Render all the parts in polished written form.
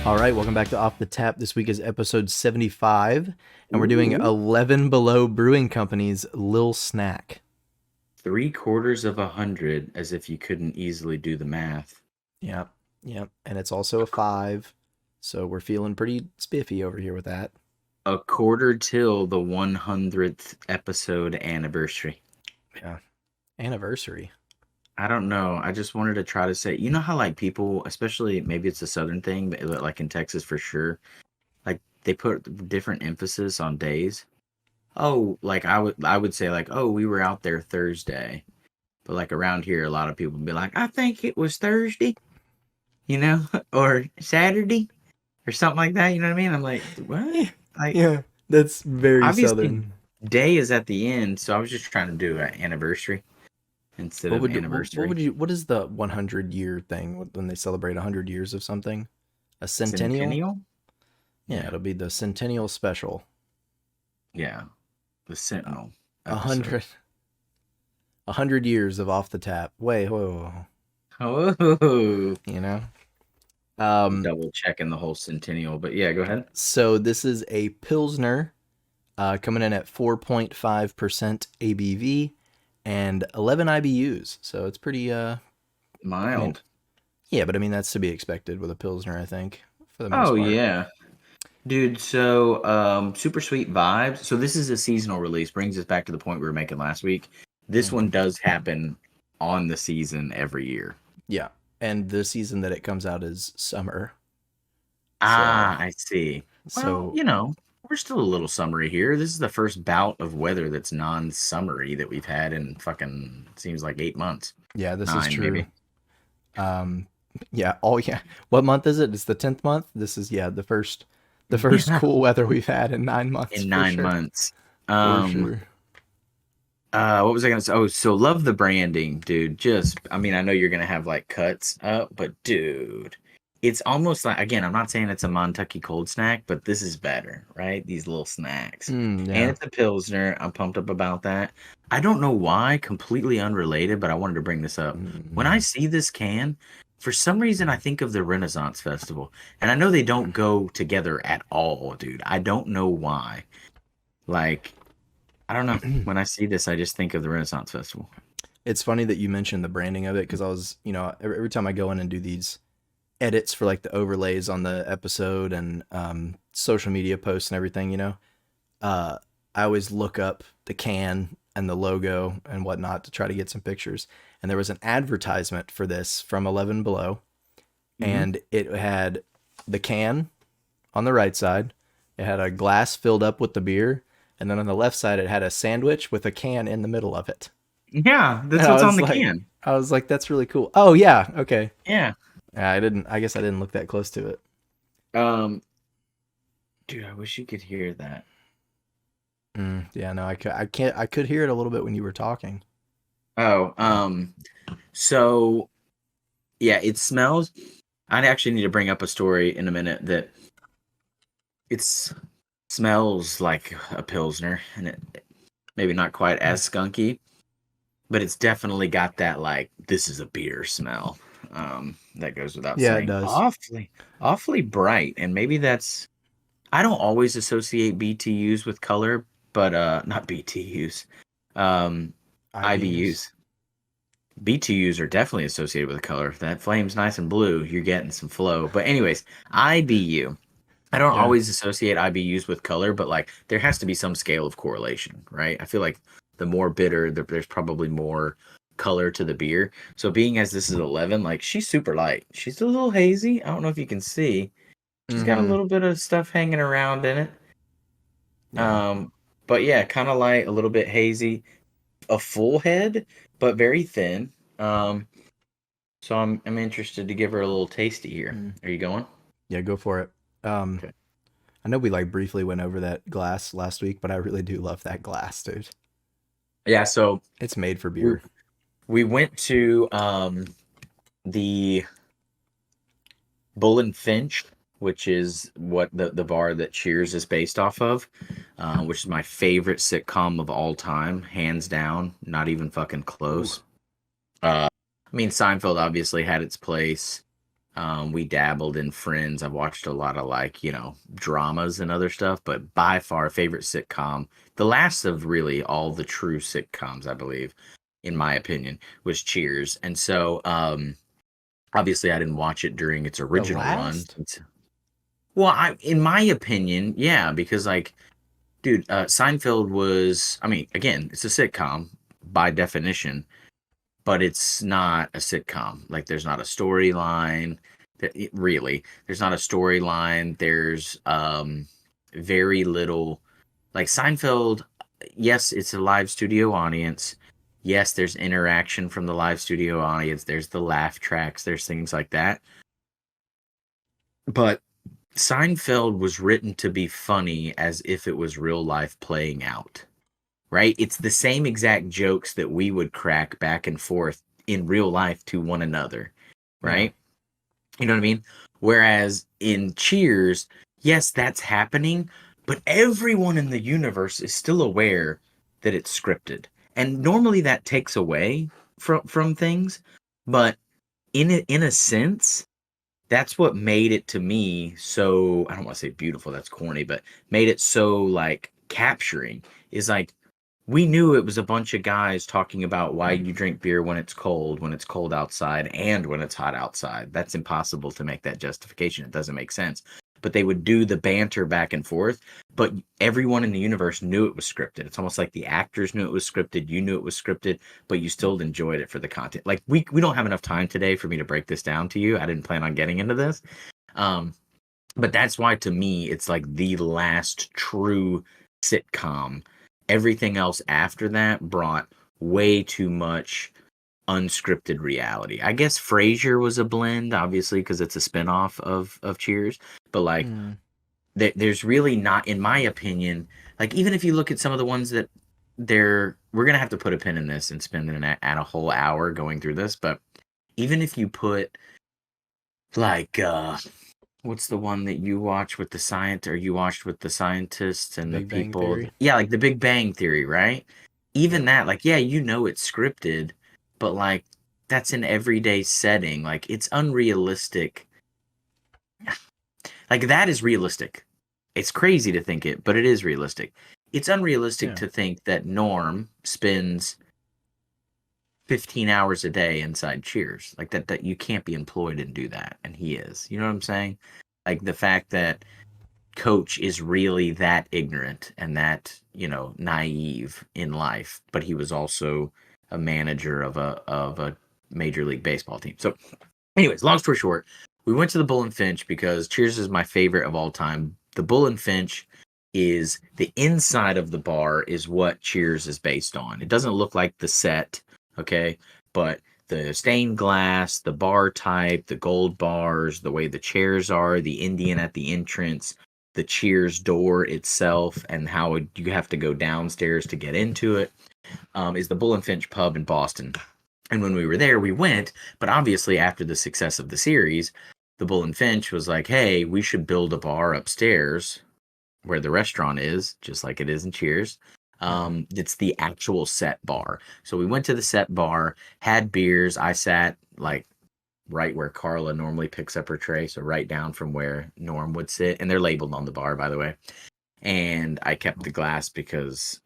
All right, welcome back to Off the Tap. This week is episode 75, and we're doing 11 Below Brewing Company's Lil Snack. 3/4 of 100, as if you couldn't easily do the math. Yep, yep. And it's also a 5, so we're feeling pretty spiffy over here with that. A quarter till the 100th episode anniversary. Yeah. Anniversary. I don't know. I just wanted to try to say, you know how like people, especially maybe it's a southern thing, but like in Texas for sure, like they put different emphasis on days. Oh, like I would say like, oh, we were out there Thursday. But like around here, a lot of people would be like, I think it was Thursday, or Saturday or something like that. You know what I mean? I'm like, what? Like, Yeah, that's very obviously, southern. day is at the end, so I was just trying to do an anniversary instead What of would what anniversary. would you what is the 100-year thing when they celebrate 100 years of something? A centennial? Centennial? Yeah, Yeah, it'll be the centennial special. yeah. The Uh, Sentinel A episode. hundred, 100 years of Off the Tap. Wait, whoa, Oh, you know? Um, double checking the whole centennial, but yeah, go ahead. so this is a Pilsner coming in at 4.5% ABV and 11 IBUs. So it's pretty, I mean, Mild. yeah, but I mean, that's to be expected with a Pilsner, I think, for the most Oh part. yeah. Dude, so super sweet vibes. So this is a seasonal release. Brings us back to the point we were making last week. This one Mhm. does happen on the season every year. Yeah. And the season that it comes out is summer. So, Ah, I see. Well, so we're still a little summery here. This is the first bout of weather that's non-summery that we've had in fucking seems like 8 months. yeah, this is 9 true. maybe. Um, yeah. Oh, yeah. What month is it? It's the 10th month. This is, yeah, the first Yeah. cool weather we've had in 9 months In for 9 sure. months. For Um sure. what was I gonna say? Oh, so love the branding, dude. Just, I mean, I know you're gonna have like cuts up, but dude, it's almost like, again, I'm not saying it's a Montucky cold snack, but this is better, right? These little snacks, and Yeah. it's a pilsner. I'm pumped up about that. I don't know why, completely unrelated, but I wanted to bring this up. When I Mm. see this can, for some reason, I think of the Renaissance Festival, and I know they don't go together at all, dude. I don't know why. Like, I don't know. When I see this, I just think of the Renaissance Festival. It's funny that you mentioned the branding of it because I was, every time I go in and do these edits for like the overlays on the episode and social media posts and everything, uh, I always look up the can and the logo and whatnot to try to get some pictures. And there was an advertisement for this from 11 Below, Hmm. and it had the can on the right side. It had a glass filled up with the beer, and then on the left side, it had a sandwich with a can in the middle of it. Yeah, And that's what's on the can. I was like, that's really cool. Oh yeah, okay. Yeah. Yeah, I guess I didn't look that close to it. Um, dude, I wish you could hear that. Yeah, no, I can't. I could hear it a little bit when you were talking. Oh, so yeah, it smells. I actually need to bring up a story in a minute that it's smells like a pilsner, and it maybe not quite as skunky, but it's definitely got that like this is a beer smell. That goes without Yeah, it saying. does. Awfully bright, and maybe that's I don't always associate BTUs with color, but not BTUs. Um IBUs. IBUs. BTUs are definitely associated with color. If that flame's nice and blue, you're getting some flow. But anyways, IBU. I don't Yeah. always associate IBUs with color, but like there has to be some scale of correlation, right? I feel like the more bitter, there's probably more color to the beer. So being as this is 11, like she's super light. She's a little hazy. I don't know if you can see. She's got a Mm-hmm. little bit of stuff hanging around in it. Yeah. Um, but yeah, kind of light, a little bit hazy, a full head, but very thin. Um, so I'm interested to give her a little tasty here. Mm. Are you going? Yeah, go for it. Um, Okay. I know we like briefly went over that glass last week, but I really do love that glass, dude. Yeah, so It's made for we beer. we went to the Bull and Finch, which is what the bar that Cheers is based off of, which is my favorite sitcom of all time, hands down, not even fucking Ooh. close. I mean, Seinfeld obviously had its place. We dabbled in Friends. I've watched a lot of like, dramas and other stuff, but by far favorite sitcom, the last of really all the true sitcoms, I believe, in my opinion, was Cheers. And so, obviously I didn't watch it during its The original run. last? Well, in my opinion, yeah, because like, dude, Seinfeld was, I mean, again, it's a sitcom by definition, but it's not a sitcom. Like, there's not a storyline. Really, there's not a storyline. There's very little. Like Seinfeld, yes, it's a live studio audience. Yes, there's interaction from the live studio audience. There's the laugh tracks. There's things like that. But Seinfeld was written to be funny as if it was real life playing out, right? It's the same exact jokes that we would crack back and forth in real life to one another, Yeah. right? You know what I mean? Whereas in Cheers, yes, that's happening, but everyone in the universe is still aware that it's scripted. And normally that takes away from things, but in a sense, that's what made it to me so, I don't want to say beautiful, that's corny, but made it so like capturing is like we knew it was a bunch of guys talking about why you drink beer when it's cold outside and when it's hot outside. That's impossible to make that justification. It doesn't make sense. But they would do the banter back and forth, but everyone in the universe knew it was scripted. It's almost like the actors knew it was scripted, you knew it was scripted, but you still enjoyed it for the content. Like we don't have enough time today for me to break this down to you. I didn't plan on getting into this. Um, but that's why to me it's like the last true sitcom. Everything else after that brought way too much unscripted reality. I guess Frasier was a blend, obviously, because it's a spinoff of Cheers. But like, Mm. there's really not, in my opinion, like even if you look at some of the ones that we're gonna have to put a pin in this and spend at a whole hour going through this. But even if you put like what's the one that you watch with the science or you watched with the scientists and the Big Bang people? Theory. Yeah, like the Big Bang Theory, right? Even Yep. that, like, yeah, it's scripted, but like that's an everyday setting. Like it's unrealistic. Like that is realistic. It's crazy to think it, but it is realistic. It's unrealistic Yeah. to think that Norm spends 15 hours a day inside Cheers. Like that you can't be employed and do that, and he is. You know what I'm saying? Like the fact that Coach is really that ignorant and that, naive in life, but he was also a manager of a major league baseball team. So anyways, long story short, we went to the Bull and Finch because Cheers is my favorite of all time. The Bull and Finch is the inside of the bar is what Cheers is based on. It doesn't look like the set, okay? But the stained glass, the bar type, the gold bars, the way the chairs are, the Indian at the entrance, the Cheers door itself, and how you have to go downstairs to get into it, is the Bull and Finch pub in Boston. And when we were there, we went, but obviously after the success of the series, the Bull and Finch was like, hey, we should build a bar upstairs where the restaurant is, just like it is in Cheers. Yeah. It's the actual set bar. So we went to the set bar, had beers. I sat like right where Carla normally picks up her tray, so right down from where Norm would sit. And they're labeled on the bar, by the way. And I kept the glass because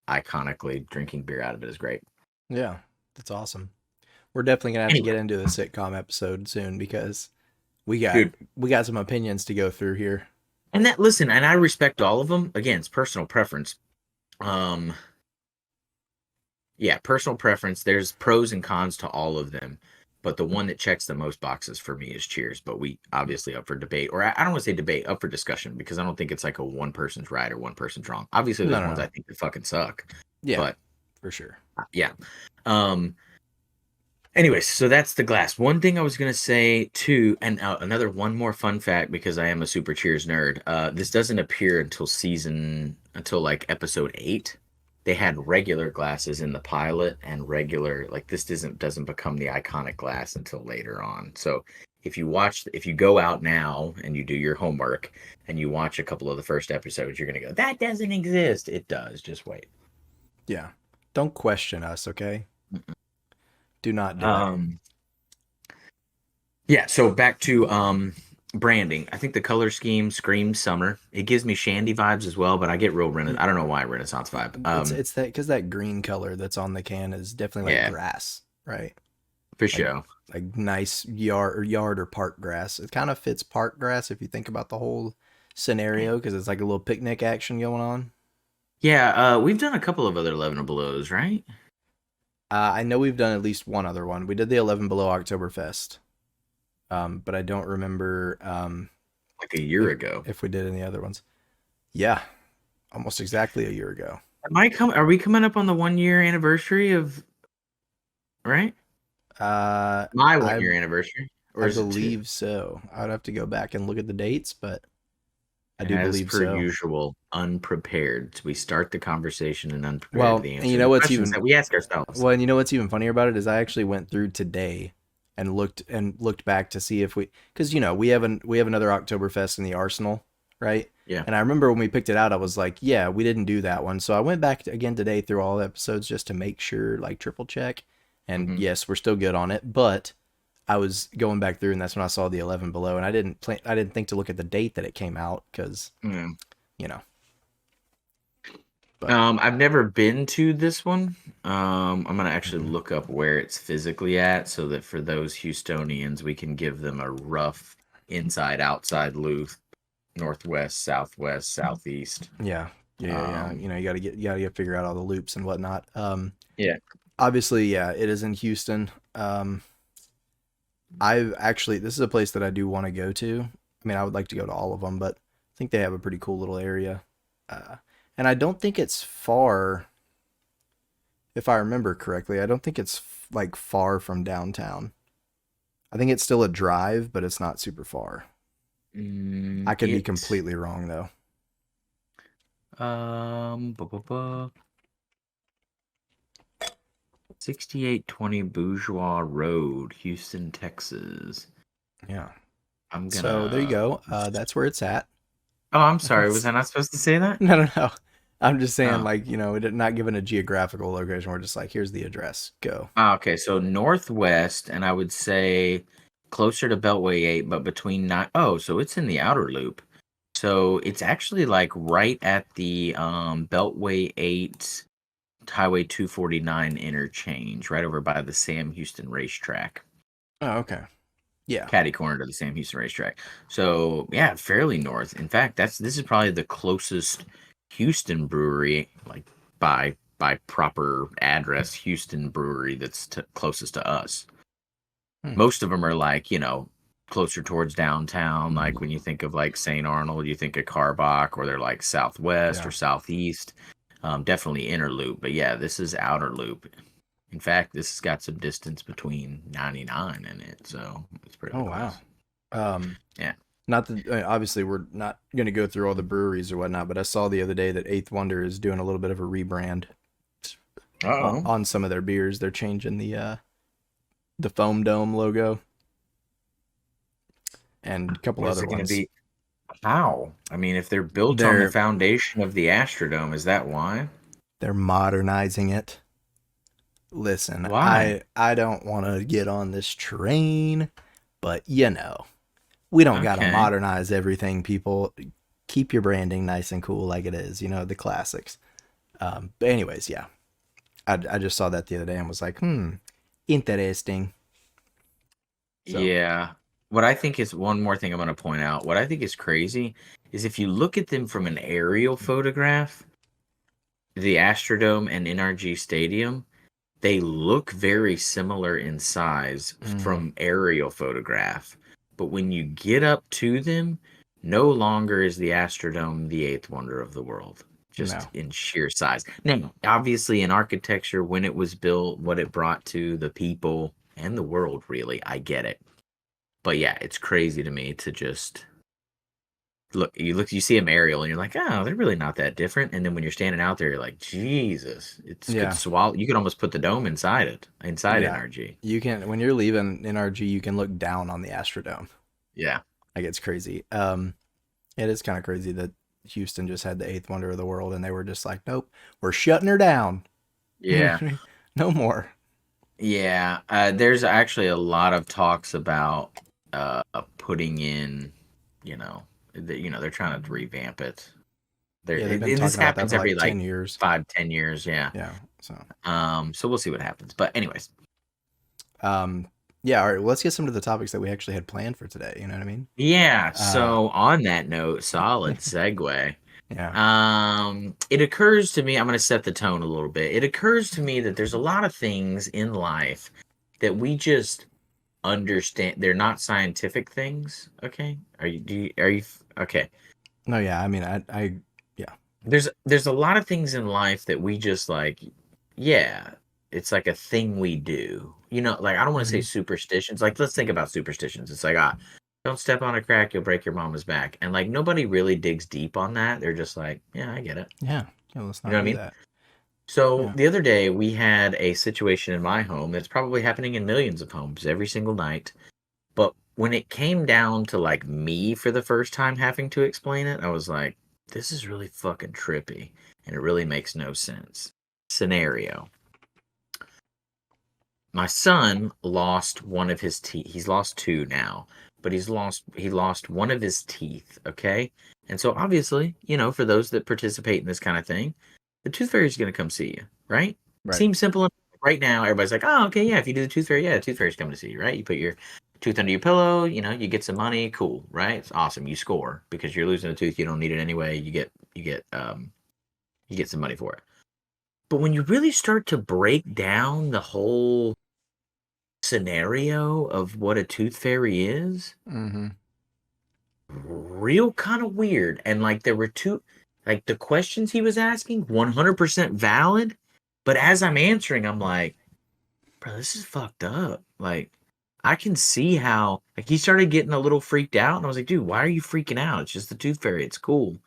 iconically drinking beer out of it is great. Yeah. That's awesome. We're definitely gonna have to Anyway, get into a sitcom episode soon because we got dude, we got some opinions to go through here. and that listen, and I respect all of them. Again, it's personal preference. Um, yeah, personal preference. There's pros and cons to all of them, but the one that checks the most boxes for me is Cheers. But we obviously up for debate, or I don't want to say debate, up for discussion because I don't think it's like a one person's right or one person's wrong. Obviously, No, there's no, ones I no. think that fucking suck, Yeah, but for sure. yeah. Um, Anyways, so that's the glass. One thing I was gonna say too, and another one more fun fact because I am a super Cheers nerd. This doesn't appear until like episode 8. They had regular glasses in the pilot and regular like this doesn't become the iconic glass until later on. So if you go out now and you do your homework and you watch a couple of the first episodes, you're gonna go, that doesn't exist. It does. Just wait. Yeah. Don't question us, okay? Do not do it. Um, Yeah, so back to branding. I think the color scheme screams summer. It gives me Shandy vibes as well, but I get real I don't know why Renaissance vibe. It's that because that green color that's on the can is definitely like Yeah, grass, right? for Like sure. nice yard or park grass. It kind of fits park grass if you think about the whole scenario because it's like a little picnic action going on. Yeah, we've done a couple of other 11 belows, right? I know we've done at least one other one. We did the 11 Below Oktoberfest, but I don't remember Like a year ago. if we did any other ones. Yeah, almost exactly a year ago. Are we coming up on the 1 year anniversary of, right? Uh, My one I year anniversary, or I is it two? believe so. I'd have to go back and look at the dates, but I And do as believe per so. usual, unprepared. We start the conversation and unprepared with Well, the and you answer know the what's questions even that we ask ourselves. well, and you know what's even funnier about it is I actually went through today and looked back to see if because we have another Oktoberfest in the Arsenal, right? Yeah. And I remember when we picked it out, I was like, yeah, we didn't do that one. So I went back again today through all the episodes just to make sure, like triple check. And Hmm. yes, we're still good on it, but I was going back through and that's when I saw the 11 Below and I didn't think to look at the date that it came out because, Yeah. you know, but I've never been to this one. I'm gonna actually look up where it's physically at so that for those Houstonians, we can give them a rough inside outside loop, northwest, southwest, southeast. yeah. Yeah. Um, You gotta get figure out all the loops and whatnot. yeah. Obviously, yeah, it is in Houston. I've actually this is a place that I do want to go to. I mean, I would like to go to all of them, but I think they have a pretty cool little area. Uh, and I don't think it's far, if I remember correctly. I don't think it's like far from downtown. I think it's still a drive, but it's not super far. I could be It completely wrong though. bu- bu- bu- 6820 Bourgeois Road, Houston, Texas. Yeah. I'm So there you gonna. go. That's where it's at. Oh, I'm sorry. Was I not supposed to say that? No, no, no. I'm just saying, Oh. like, we're not given a geographical location. We're just like, here's the address. Go. Okay, so northwest, and I would say closer to Beltway 8, but between nine. Oh, so it's in the outer loop. So it's actually like right at the Beltway 8 Highway 249 interchange, right over by the Sam Houston racetrack. Oh, okay. Yeah. Catty corner to the Sam Houston racetrack. So yeah, fairly north. In fact, this is probably the closest Houston brewery, like by proper address, Houston brewery that's closest to us. Hmm. Most of them are like closer towards downtown. Like when you think of like St. Arnold, you think of Carbach, or they're like southwest or Yeah. southeast. Definitely inner loop, but yeah, this is outer loop. In fact, this has got some distance between 99 in it, so it's Oh, pretty wow. close. Um, Yeah. Not that obviously we're not going to go through all the breweries or whatnot, but I saw the other day that Eighth Wonder is doing a little bit of a rebrand Oh, on some of their beers. They're changing the foam dome logo and a couple what is other it going to ones. be? How? I mean, if they're built on the They're foundation of the Astrodome, is that why? they're modernizing it. Listen, Why? I don't want to get on this train, but we don't got to Okay. modernize everything, people. Keep your branding nice and cool like it is, the classics. But anyways, yeah. I just saw that the other day and was like, interesting. So, Yeah. What I think is one more thing I'm going to point out. What I think is crazy is if you look at them from an aerial photograph, the Astrodome and NRG Stadium, they look very similar in size mm, from aerial photograph. But when you get up to them, no longer is the Astrodome the eighth wonder of the world, just no. in sheer size. Now, obviously, in architecture, when it was built, what it brought to the people and the world, really, I get it. But yeah, it's crazy to me to just you see them aerial and you're like, oh, they're really not that different. And then when you're standing out there, you're like, Jesus, it's could Yeah. swallow. You could almost put the dome inside it, inside Yeah. NRG. You can, when you're leaving NRG, you can look down on the Astrodome. Yeah, Like, it's crazy. It is kind of crazy that Houston just had the eighth wonder of the world and they were just like, nope, we're shutting her down. yeah, No more. yeah. There's actually a lot of talks about putting in, you know, they're trying to revamp it. Yeah, they've been And this talking about that happens for every like like 10 years. 5, 10 years, yeah. Yeah. So, So we'll see what happens. But anyways, um, yeah. All right. Well, let's get some of the topics that we actually had planned for today. You know what I mean? yeah. Uh, So on that note, solid segue. yeah. It occurs to me, I'm going to set the tone a little bit. It occurs to me that there's a lot of things in life that we just understand. They're not scientific things. Okay. Okay. No, yeah. I mean, yeah. There's a lot of things in life that we just like, yeah, it's like a thing we do. Like I don't want to say Hmm. superstitions. Like let's think about superstitions. It's like, don't step on a crack, you'll break your mama's back. And like nobody really digs deep on that. They're just like, yeah, I get it. Yeah. Yeah. Let's You know not what I do mean? that. So Yeah. the other day we had a situation in my home that's probably happening in millions of homes every single night. But when it came down to like me for the first time having to explain it, I was like, this is really fucking trippy and it really makes no sense. Scenario. My son lost one of his teeth. He's lost two now, but he lost one of his teeth, okay? And so obviously, for those that participate in this kind of thing, the tooth fairy is going to come see you, right? Right. Seems simple enough. Right now, everybody's like, "Oh, okay, yeah, if you do the tooth fairy, yeah, the tooth fairy's coming to see you, right? You put your tooth under your pillow, you get some money, cool, right? It's awesome. You score because you're losing a tooth, you don't need it anyway. You get some money for it. But when you really start to break down the whole scenario of what a tooth fairy is, Hmm. real kind of weird. And like there were two, like the questions he was asking, 100% valid. But as I'm answering, I'm like, bro, this is fucked up. Like, I can see how, like, he started getting a little freaked out. And I was like, dude, why are you freaking out? It's just the tooth fairy. It's cool.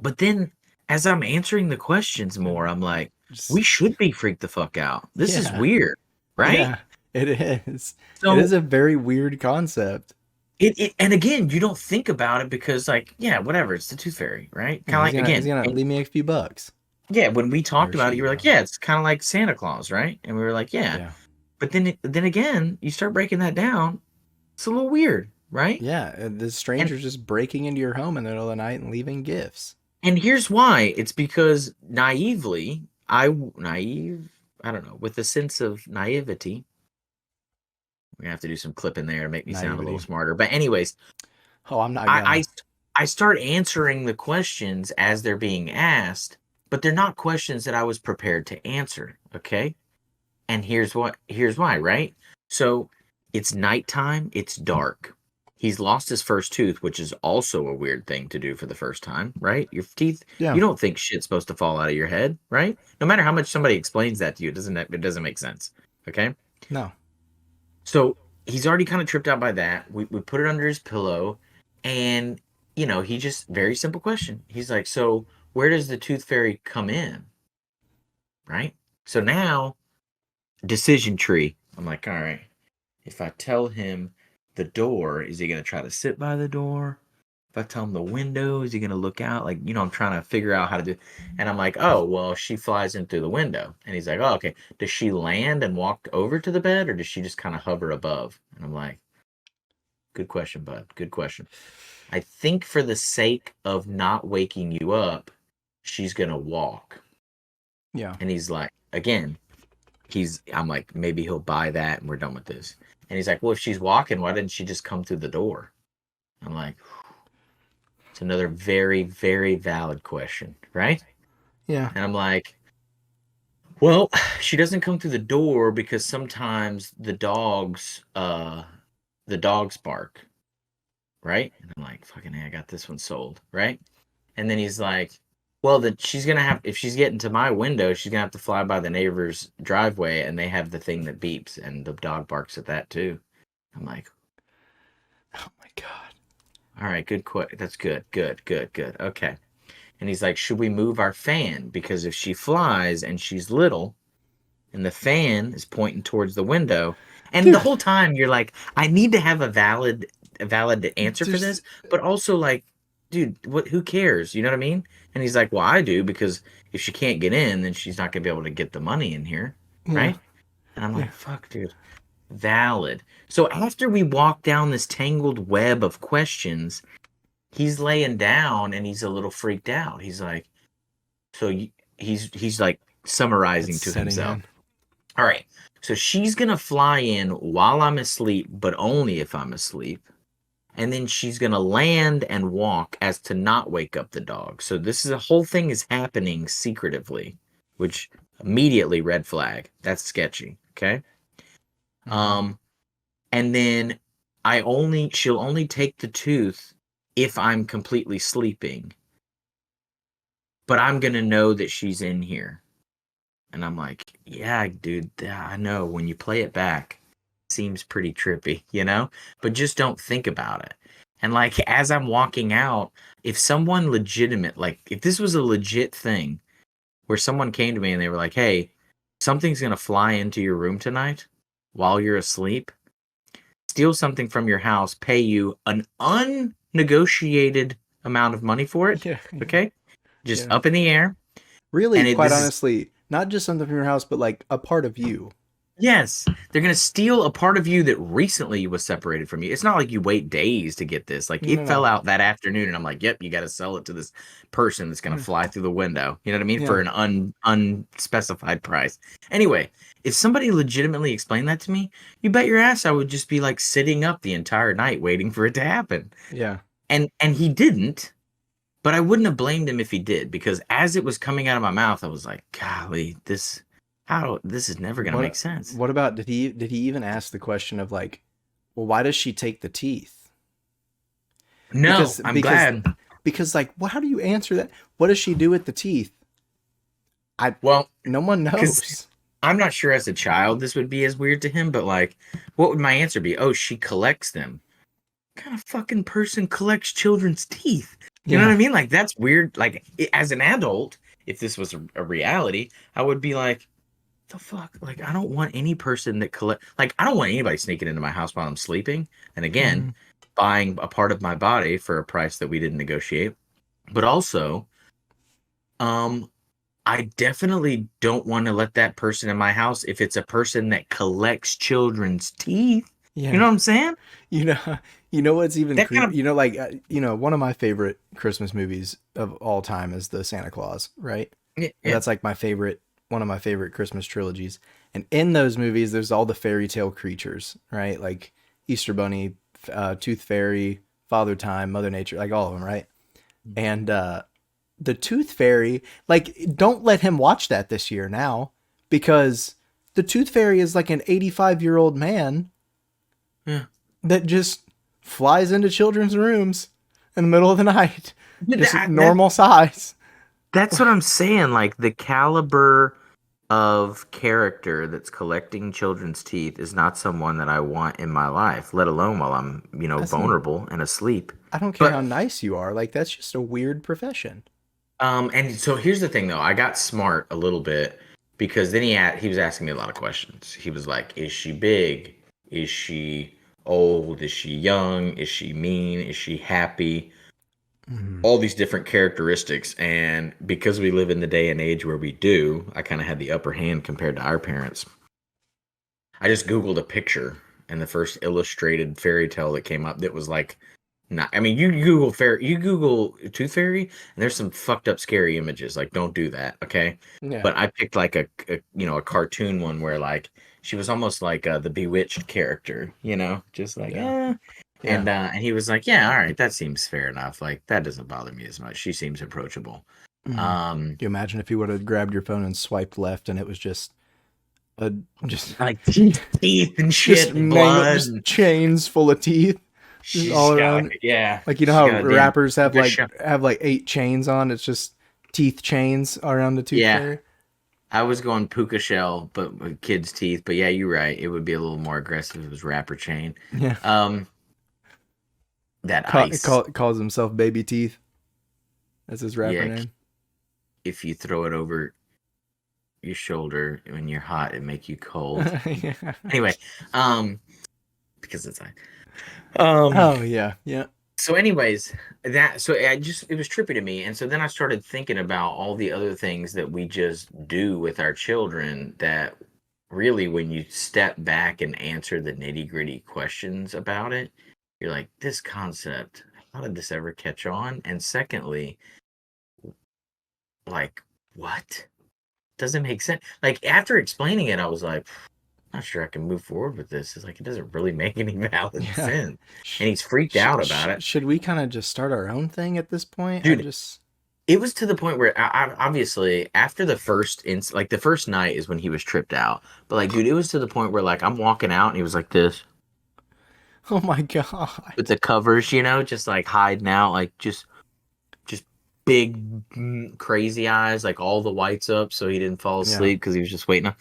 But then as I'm answering the questions more, I'm like, we Just should be freaked the fuck out. This is yeah. weird, right? Yeah. It is. It is So a very weird concept. and again, you don't think about it because like, yeah, whatever, it's the tooth fairy, right? Yeah. Kind of He's like gonna he's again, gonna and leave me a few bucks. yeah, when we talked Or about it, she, you were you like, know. yeah, it's kind of like Santa Claus, right? And we were like, yeah. Yeah. But then again, you start breaking that down, it's a little weird, right? Yeah. The And stranger's just breaking into your home in the middle of the night and leaving gifts. and here's why. It's because naively, I don't know, with a sense of naivety. We're gonna have to do some clipping there to make me sound a little Naivety. smarter. But anyways, Oh, I'm not I gonna. I I start answering the questions as they're being asked, but they're not questions that I was prepared to answer. Okay. And here's why, right? So it's nighttime, it's dark. He's lost his first tooth, which is also a weird thing to do for the first time, right? Your teeth, Yeah. you don't think shit's supposed to fall out of your head, right? No matter how much somebody explains that to you, it doesn't make sense. Okay? No. So he's already kind of tripped out by that. We put it under his pillow, and he just very simple question. He's like, "So where does the tooth fairy come in?" Right? So now decision tree. I'm like, all right, if I tell him the door, is he going to try to sit by the door? If I tell him the window, is he going to look out? Like, I'm trying to figure out how to do. And I'm like, oh, well, she flies in through the window. And he's like, oh, okay. Does she land and walk over to the bed, or does she just kind of hover above? And I'm like, good question, bud. Good question. I think for the sake of not waking you up, she's going to walk. Yeah. And he's like, again, I'm like, maybe he'll buy that and we're done with this. And he's like, well, if she's walking, why didn't she just come through the door? I'm like, it's another very, very valid question, right? Yeah. And I'm like, well, she doesn't come through the door because sometimes the dogs bark, right? And I'm like, fucking A, I got this one sold, right? And then he's like, well, that she's gonna have if she's getting to my window, she's gonna have to fly by the neighbor's driveway, and they have the thing that beeps, and the dog barks at that too. I'm like, Oh my god. all right, that's good, good, good, good. Okay. And he's like, should we move our fan? Because if she flies and she's little, and the fan is pointing towards the window, and the Dude, whole time you're like, I need to have a valid answer for just this, but also like, dude, who cares? You know what I mean? And he's like, well, I do, because if she can't get in, then she's not gonna be able to get the money in here, yeah. right? And I'm Yeah. like, fuck, dude. Valid. So after we walk down this tangled web of questions, he's laying down and he's a little freaked out. He's like, so he's like It's summarizing to setting himself. in. All right. So she's gonna fly in while I'm asleep, but only if I'm asleep. And then she's gonna land and walk as to not wake up the dog. So this is a whole thing is happening secretively, which immediately red flag. That's sketchy. Okay. Mm-hmm. Um, and then she'll only take the tooth if I'm completely sleeping, but I'm gonna know that she's in here. And I'm like, yeah, dude, yeah, I know. When you play it back, it seems pretty trippy, you know? But just don't think about it. And like as I'm walking out, if someone legitimate, like if this was a legit thing where someone came to me and they were like, hey, something's gonna fly into your room tonight while you're asleep, steal something from your house, pay you an unnegotiated amount of money for it, Yeah, yeah, okay? Just yeah. up in the air. Really, And quite this is honestly, not just something from your house, but like a part of you. yes, they're gonna steal a part of you that recently was separated from you. It's not like you wait days to get this. Like No, it fell no. out that afternoon, and I'm like, "Yep, you got to sell it to this person that's gonna Yeah, fly through the window." You know what I mean? For yeah, an unspecified price. Anyway, if somebody legitimately explained that to me, you bet your ass I would just be like sitting up the entire night waiting for it to happen. yeah. And he didn't, but I wouldn't have blamed him if he did because as it was coming out of my mouth, I was like, "Golly, this is never gonna make What sense." what about did he even ask the question of like, well, why does she take the teeth? No, Because I'm because glad. because like, well, how do you answer that? What does she do with the teeth? I Well, No one because knows. I'm not sure as a child this would be as weird to him, but like, what would my answer be? Oh, she collects them. What kind of fucking person collects children's teeth? You know what Yeah. I mean? Like, that's weird. Like, as an adult, if this was a reality, I would be like, the fuck? Like, I don't want any person that like, I don't want anybody sneaking into my house while I'm sleeping. And again, Mhm. buying a part of my body for a price that we didn't negotiate. But also, um, I definitely don't want to let that person in my house if it's a person that collects children's teeth. You Yeah. know what I'm saying? You know, what's even That kind creepy? of Like, one of my favorite Christmas movies of all time is the Santa Claus, right? yeah, yeah. That's like one of my favorite Christmas trilogies. And in those movies, there's all the fairy tale creatures, right? Like Easter Bunny, Tooth Fairy, Father Time, Mother Nature, like all of them, right? And the Tooth Fairy, like, don't let him watch that this year now, because the Tooth Fairy is like an 85-year-old man Yeah. that just flies into children's rooms in the middle of the night, But just normal size. that's what I'm saying. Like the caliber of character that's collecting children's teeth is not someone that I want in my life, let alone while I'm, That's not, vulnerable and asleep. I don't care how But nice you are. Like, that's just a weird profession. and so here's the thing though, I got smart a little bit because then he was asking me a lot of questions. He was like, "Is she big? Is she old? Is she young? Is she mean? Is she happy?" Mm. All these different characteristics, and because we live in the day and age where we do, I kind of had the upper hand compared to our parents. I just googled a picture and the first illustrated fairy tale that came up that was like not I mean you Google Tooth Fairy and there's some fucked up scary images. Like don't do that, okay? Yeah, But I picked like a cartoon one where like she was almost like the Bewitched character, just like yeah, yeah. and he was like, "Yeah, all right, that seems fair enough. Like that doesn't bother me as much. She seems approachable." Mm. Um You imagine if you would have grabbed your phone and swiped left, and it was just a just like teeth and shit and blood just and chains full of teeth, just all she's got around. like yeah, Like, she's how got a damn rappers have puka shell. like 8 chains on. It's just teeth chains around the Tooth Yeah, Fairy. I was going puka shell, but with kids' teeth. But yeah, you're right. It would be a little more aggressive if it was wrapper chain. Yeah, Um, that ice. calls himself Baby Teeth. That's his rapper Yeah, name. if you throw it over your shoulder when you're hot, it make you cold. Yeah. Anyway, um, because it's ice. Um, Oh yeah, yeah. so anyways, it was trippy to me, and so then I started thinking about all the other things that we just do with our children that really, when you step back and answer the nitty gritty questions about it, you're like, this concept, how did this ever catch on? And secondly, like, what? Doesn't make sense. Like, after explaining it, I was like, not sure I can move forward with this. It's like, it doesn't really make any valid Yeah. sense. And he's freaked out about it. Should we kind of just start our own thing at this point? Dude, it was to the point where obviously after the first like the first night is when he was tripped out. But like, dude, it was to the point where like I'm walking out and he was like this Oh my god. with the covers, just like hiding out, like just big crazy eyes, like all the whites up, so he didn't fall asleep because he was just waiting.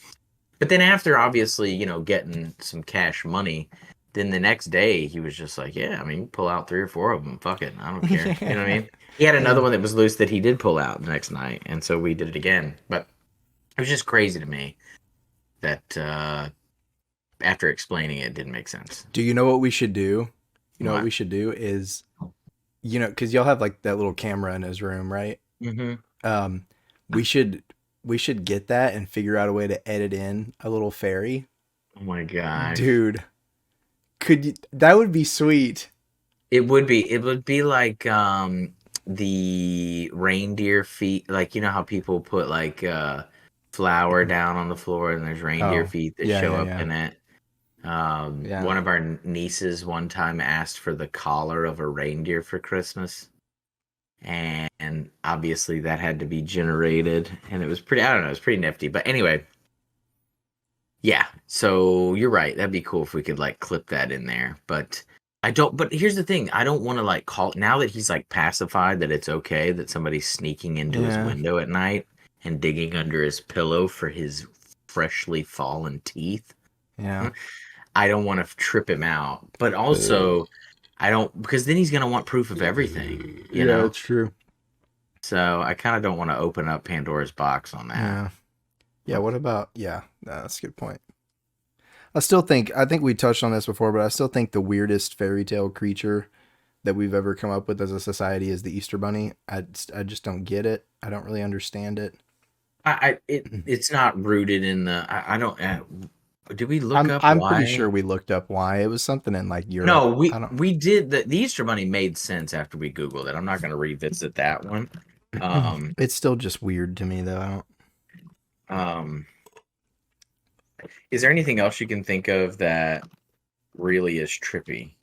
But then after obviously, getting some cash money, then the next day he was just like, yeah, I mean, pull out 3 or 4 of them. Fuck it. I don't care. You know what I mean? He had another one that was loose that he did pull out the next night. And so we did it again. But it was just crazy to me that after explaining it didn't make sense. Do you know what we should do? What we should do is, because y'all have like that little camera in his room, right? Mm-hmm. We should get that and figure out a way to edit in a little fairy. Oh my god, dude! That would be sweet. It would be. It would be like the reindeer feet. Like, how people put like flour down on the floor and there's reindeer feet that show up in it. One of our nieces one time asked for the collar of a reindeer for Christmas. And obviously that had to be generated, and it was pretty, I don't know, it was pretty nifty. But anyway, yeah, so you're right. That'd be cool if we could like clip that in there. But here's the thing. I don't want to like call, now that he's like pacified that it's okay that somebody's sneaking into his window at night and digging under his pillow for his freshly fallen teeth. Yeah. I don't want to trip him out, but also because then he's going to want proof of everything, you know? That's true. So I kind of don't want to open up Pandora's box on that. Yeah. What about, that's a good point. I think we touched on this before, but I still think the weirdest fairy tale creature that we've ever come up with as a society is the Easter Bunny. I just don't get it. I don't really understand it. It's not rooted in the, I don't, did we look up I'm why? pretty sure we looked up why. It was something in like Europe. No, we did. The Easter Bunny made sense after we Googled it. I'm not going to revisit that one. It's still just weird to me, though. Is there anything else you can think of that really is trippy?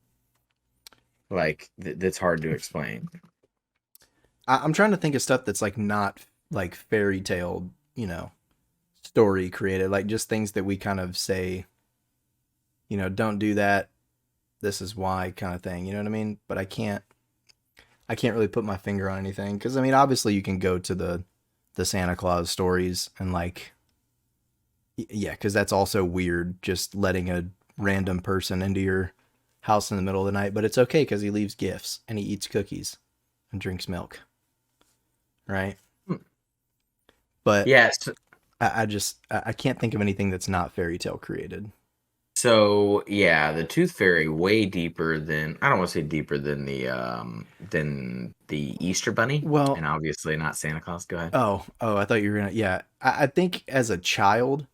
Like, that's hard to explain? I'm trying to think of stuff that's like not like fairy tale, story created, like just things that we kind of say, don't do that, this is why, kind of thing, you know what I mean? But I can't really put my finger on anything, because I mean, obviously you can go to the Santa Claus stories and like, because that's also weird, just letting a random person into your house in the middle of the night, but it's okay because he leaves gifts and he eats cookies and drinks milk, right? But yes, I can't think of anything that's not fairy tale created. So yeah, the Tooth Fairy way deeper than, I don't want to say deeper than the Easter Bunny. Well, and obviously not Santa Claus. Go ahead. Oh, I thought you were gonna. Yeah, I think as a child,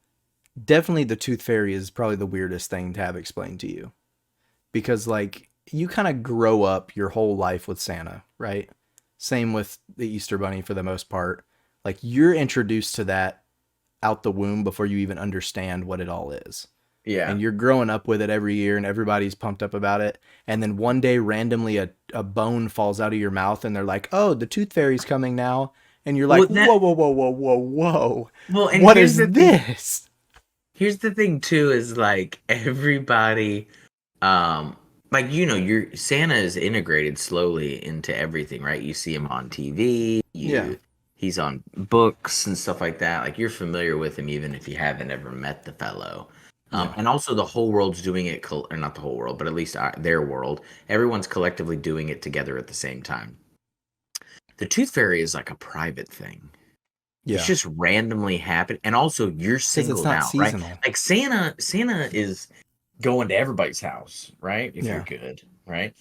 definitely the Tooth Fairy is probably the weirdest thing to have explained to you, because like you kind of grow up your whole life with Santa, right? Same with the Easter Bunny for the most part. Like you're introduced to that out the womb before you even understand what it all is. Yeah. And you're growing up with it every year and everybody's pumped up about it. And then one day randomly a bone falls out of your mouth and they're like, oh, the Tooth Fairy's coming now. And you're like, whoa. Well, and what is this? Here's the thing too, is like everybody, like, your Santa is integrated slowly into everything, right? You see him on TV. He's on books and stuff like that. Like, you're familiar with him even if you haven't ever met the fellow. And also the whole world's doing it, or not the whole world, but at least their world. Everyone's collectively doing it together at the same time. The Tooth Fairy is like a private thing. Yeah. It's just randomly happen. And also you're singled out, seasonal. Right? Like Santa is going to everybody's house, right? If you're good, right?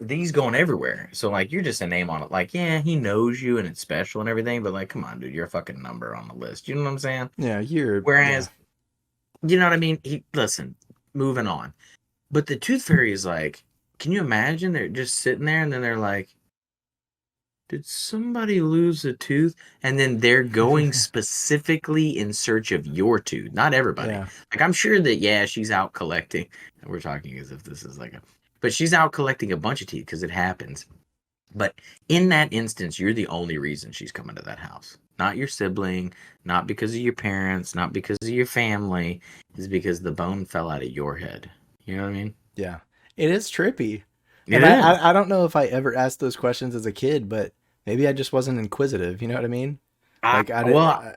He's going everywhere. So like you're just a name on it. Like, yeah, he knows you and it's special and everything, but like, come on, dude, you're a fucking number on the list. You know what I'm saying? Yeah, Whereas you know what I mean? Listen, moving on. But the tooth fairy is like, can you imagine? They're just sitting there and then they're like, did somebody lose a tooth? And then they're going specifically in search of your tooth, not everybody. Yeah. Like, I'm sure that, yeah, she's out collecting. And we're talking as if this is like a, but she's out collecting a bunch of teeth because it happens. But in that instance, you're the only reason she's coming to that house. Not your sibling, not because of your parents, not because of your family. It's because the bone fell out of your head. You know what I mean? Yeah. It is trippy. It And is. I don't know if I ever asked those questions as a kid, but maybe I just wasn't inquisitive. You know what I mean? I, Like I did. well,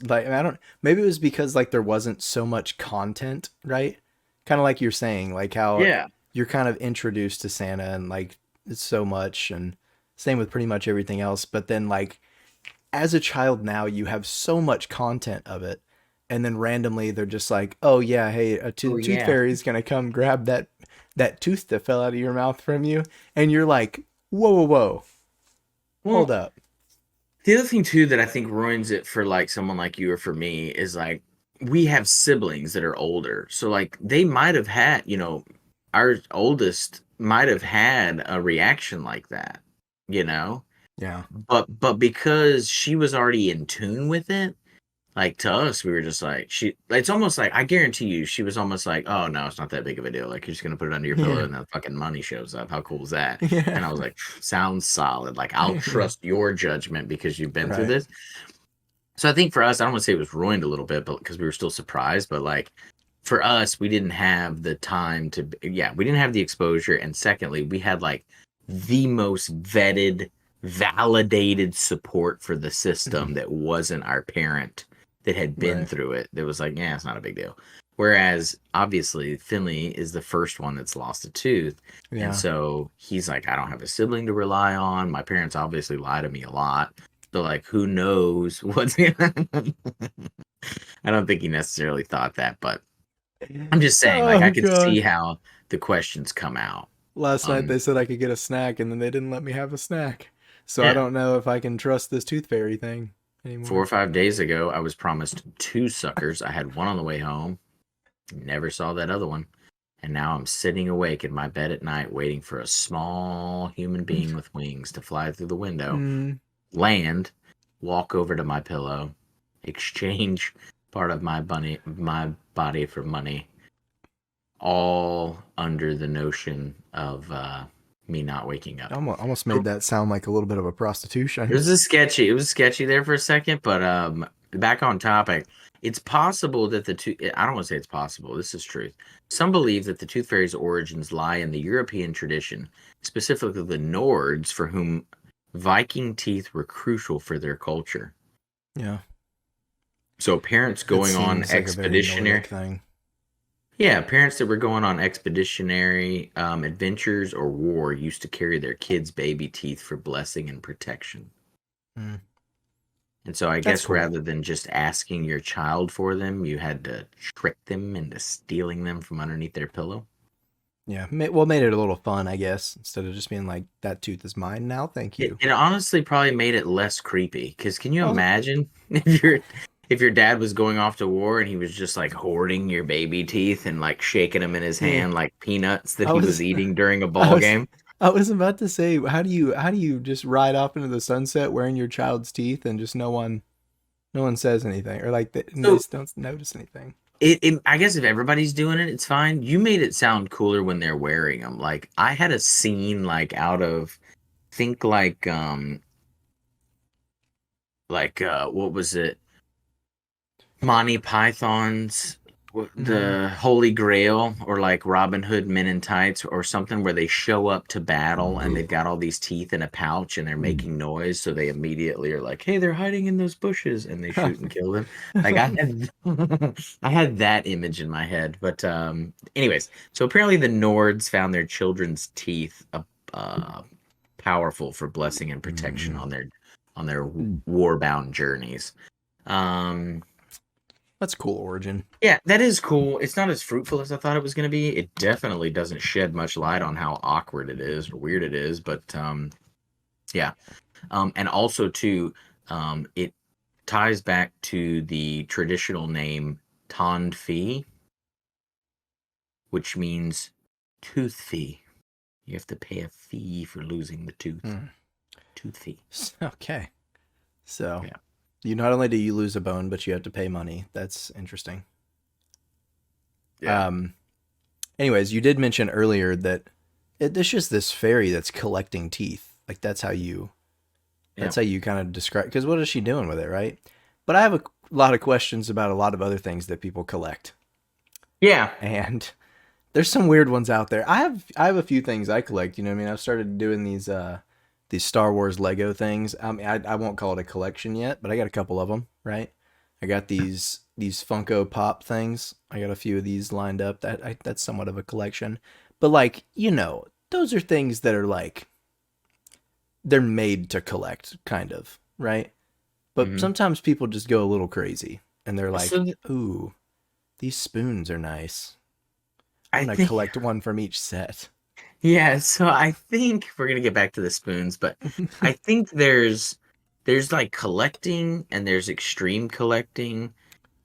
Like I don't. Maybe it was because like there wasn't so much content, right? Kind of like you're saying, like how yeah. you're kind of introduced to Santa and like it's so much, and same with pretty much everything else. But then like as a child now, you have so much content of it, and then randomly they're just like, oh yeah, hey, a Oh, tooth yeah. fairy is gonna come grab that tooth that fell out of your mouth from you, and you're like, whoa, whoa, whoa, hold Well, up. the other thing too that I think ruins it for like someone like you or for me is like we have siblings that are older. So like they might have had, our oldest might have had a reaction like that, you know? Yeah. But because she was already in tune with it, like to us, we were just like it's almost like I guarantee you she was almost like, oh no, it's not that big of a deal. Like you're just gonna put it under your pillow Yeah. and then fucking money shows up. How cool is that? Yeah. And I was like, sounds solid. Like I'll trust your judgment because you've been through Right. this. So I think for us, I don't want to say it was ruined a little bit, but because we were still surprised, but like for us, we didn't have the time to, yeah, we didn't have the exposure. And secondly, we had like the most vetted, validated support for the system that wasn't our parent that had been Right. through it. That was like, yeah, it's not a big deal. Whereas obviously Finley is the first one that's lost a tooth. And Yeah. so he's like, I don't have a sibling to rely on. My parents obviously lie to me a lot. So like, who knows what's I don't think he necessarily thought that, but I'm just saying, like, I Oh could see gosh. how the questions come out. Last night Um, they said I could get a snack and then they didn't let me have a snack. So I yeah, don't know if I can trust this tooth fairy thing 4 or anymore. 5 days ago, I was promised two suckers. I had one on the way home, never saw that other one. And now I'm sitting awake in my bed at night waiting for a small human being with wings to fly through the window, Mm. land, walk over to my pillow, exchange part of my body for money, all under the notion of me not waking up. Almost made that sound like a little bit of a It prostitution. was a sketchy. It was sketchy there for a second, but back on topic. It's possible that the two. I don't want to say it's possible. This is truth. Some believe that the tooth fairy's origins lie in the European tradition, specifically the Nords, for whom Viking teeth were crucial for their culture. Yeah. So parents It going on seems like a very Nordic expeditionary, thing. yeah, parents that were going on expeditionary adventures or war used to carry their kids' baby teeth for blessing and protection. Mm. And so I That's guess cool. rather than just asking your child for them, you had to trick them into stealing them from underneath their pillow. Yeah. Well, made it a little fun, I guess, instead of just being like, that tooth is mine now. Thank It, you. it honestly probably made it less creepy. Because can you Oh, imagine if your dad was going off to war and he was just like hoarding your baby teeth and like shaking them in his yeah. hand like peanuts that I he was was, eating during a I ball was, game? I was about to say, how do you just ride off into the sunset wearing your child's teeth and just no one says anything or like they So just don't notice anything. I guess if everybody's doing it, it's fine. You made it sound cooler when they're wearing them. Like I had a scene like out of think what was it? Monty Python's Mm-hmm. the Holy Grail or like Robin Hood Men in Tights or something where they show up to battle and they've got all these teeth in a pouch and they're making noise, so they immediately are like, "Hey, they're hiding in those bushes," and they shoot and kill them. Like I had I had that image in my head. But anyways, so apparently the Nords found their children's teeth uh powerful for blessing and protection on their war-bound journeys. Um That's cool origin. yeah, that is cool. It's not as fruitful as I thought it was going to be. It definitely doesn't shed much light on how awkward it is or weird it is, but yeah. And also too, it ties back to the traditional name Tond fee, which means tooth fee. You have to pay a fee for losing the tooth. Hmm. Tooth fee. Okay. So Yeah. you not only do you lose a bone, but you have to pay money. That's interesting. Yeah. Anyways, you did mention earlier that there's just this fairy that's collecting teeth. Like that's how you kind of describe. Because what is she doing with it, right? But I have a lot of questions about a lot of other things that people collect, Yeah. and there's some weird ones out there. I have a few things I collect. You know what I mean? I've started doing these Star Wars Lego things. I mean, I won't call it a collection yet, but I got a couple of them. Right? I got these Funko Pop things. I got a few of these lined up. That's somewhat of a collection. But like those are things that are like they're made to collect, kind of, right? But Hmm. sometimes people just go a little crazy, and they're like, So "Ooh, these spoons are nice. I'm I gonna think, collect one from each set." yeah. So I think we're gonna get back to the spoons, but I think there's like collecting and there's extreme collecting,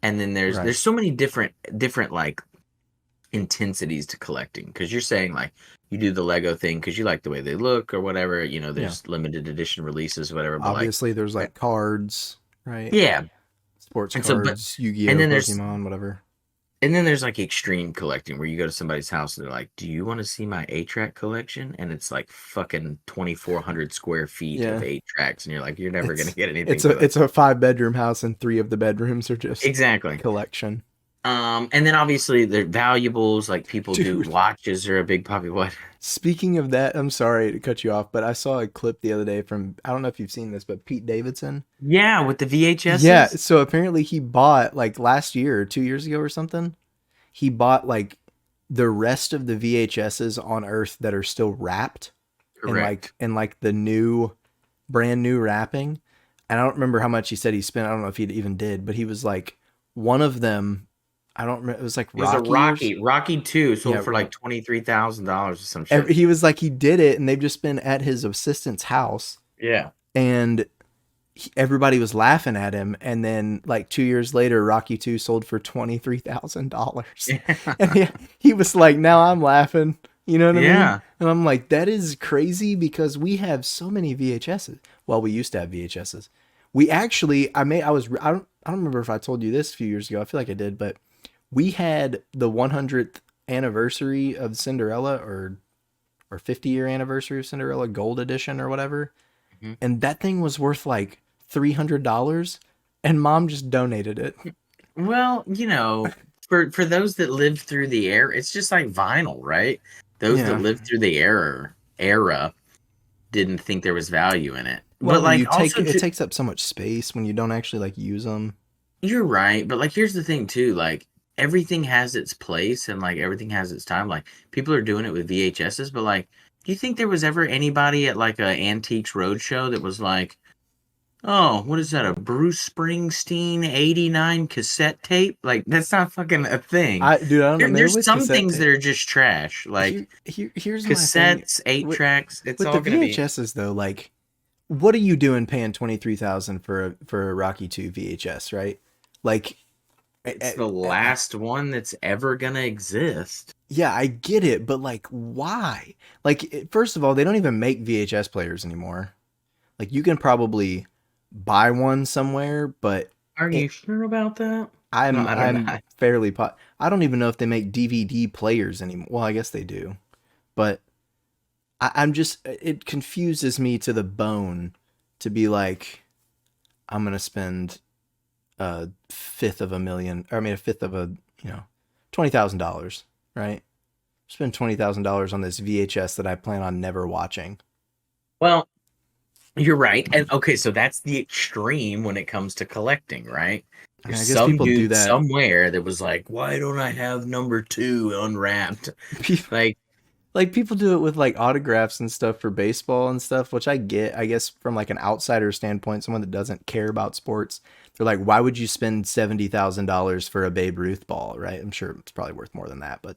and then Right. there's so many different like intensities to collecting because you're saying like you do the Lego thing because you like the way they look or whatever. Yeah. There's limited edition releases, whatever. But like, Obviously, there's like cards, right? yeah, Sports and so but cards, and Yu-Gi-Oh, then there's Pokemon, whatever. And then there's like extreme collecting where you go to somebody's house and they're like, "Do you want to see my 8-track collection?" And it's like fucking 2,400 square feet of Yeah. 8 tracks, and you're like, "You're never gonna It's get anything it's for a that." it's a 5 bedroom house, and 3 of the bedrooms are just Exactly. collection. And then obviously the valuables, like people do Dude, watches are a big puppy. What? speaking of that, I'm sorry to cut you off, but I saw a clip the other day from, I don't know if you've seen this, but Pete Davidson. Yeah, with the Yeah, VHSs. so apparently he bought like last year or 2 years ago or something. He bought like the rest of the VHSs on Earth that are still wrapped in Correct. like the brand new wrapping. And I don't remember how much he said he spent. I don't know if he even did, but he was like one of them. I don't remember. It was like It was a Rocky or Rocky 2 sold yeah. for like $23,000 or some shit. He was like he did it, and they've just been at his assistant's house, Yeah. and everybody was laughing at him. And then like 2 years later, Rocky 2 sold for $23,000. And he was like, now I'm laughing. You know what I mean? Yeah. And I'm like, that is crazy because we have so many VHSs. Well, we used to have VHSs. We actually, I don't remember if I told you this a few years ago. I feel like I did, but we had the 100th anniversary of Cinderella, or 50-year anniversary of Cinderella Gold Edition or whatever. Mhm. And that thing was worth like $300, and mom just donated it. Well, for those that lived through the era, it's just like vinyl, right? Those that Yeah. lived through the era didn't think there was value in it. But Well, and like also it takes up so much space when you don't actually like use them. you're right, but like here's the thing too, like everything has its place and like everything has its time. Like people are doing it with VHSs, but like do you think there was ever anybody at like a Antiques Roadshow that was like, "Oh, what is that? A Bruce Springsteen 89 cassette tape?" Like that's not fucking a thing. Dude, I don't know. Maybe There's with some cassette things that tape. are just trash. Like Here's my thing cassettes, 8 with tracks, it's with the all gonna be VHSs though. Like, what are you doing paying 23,000 for a Rocky 2 VHS, right? Like, it's the last one that's ever gonna exist. yeah, I get it, but like, why? Like, first of all, they don't even make VHS players anymore. Like, you can probably buy one somewhere, but Are you it, sure about that? No, I'm I don't I'm know. fairly I don't even know if they make DVD players anymore. Well, I guess they do, but I'm just it confuses me to the bone to be like I'm gonna spend a fifth of a million, or I mean a fifth of $20,000, right? Spend $20,000 on this VHS that I plan on never watching. Well, you're right. And okay, so that's the extreme when it comes to collecting, right? I mean, There's I guess some people do dude that. somewhere that was like, "Why don't I have number 2 unwrapped?" Like, Like people do it with like autographs and stuff for baseball and stuff, which I get. I guess from like an outsider standpoint, someone that doesn't care about sports, they're like, why would you spend $70,000 for a Babe Ruth ball, right? I'm sure it's probably worth more than that, but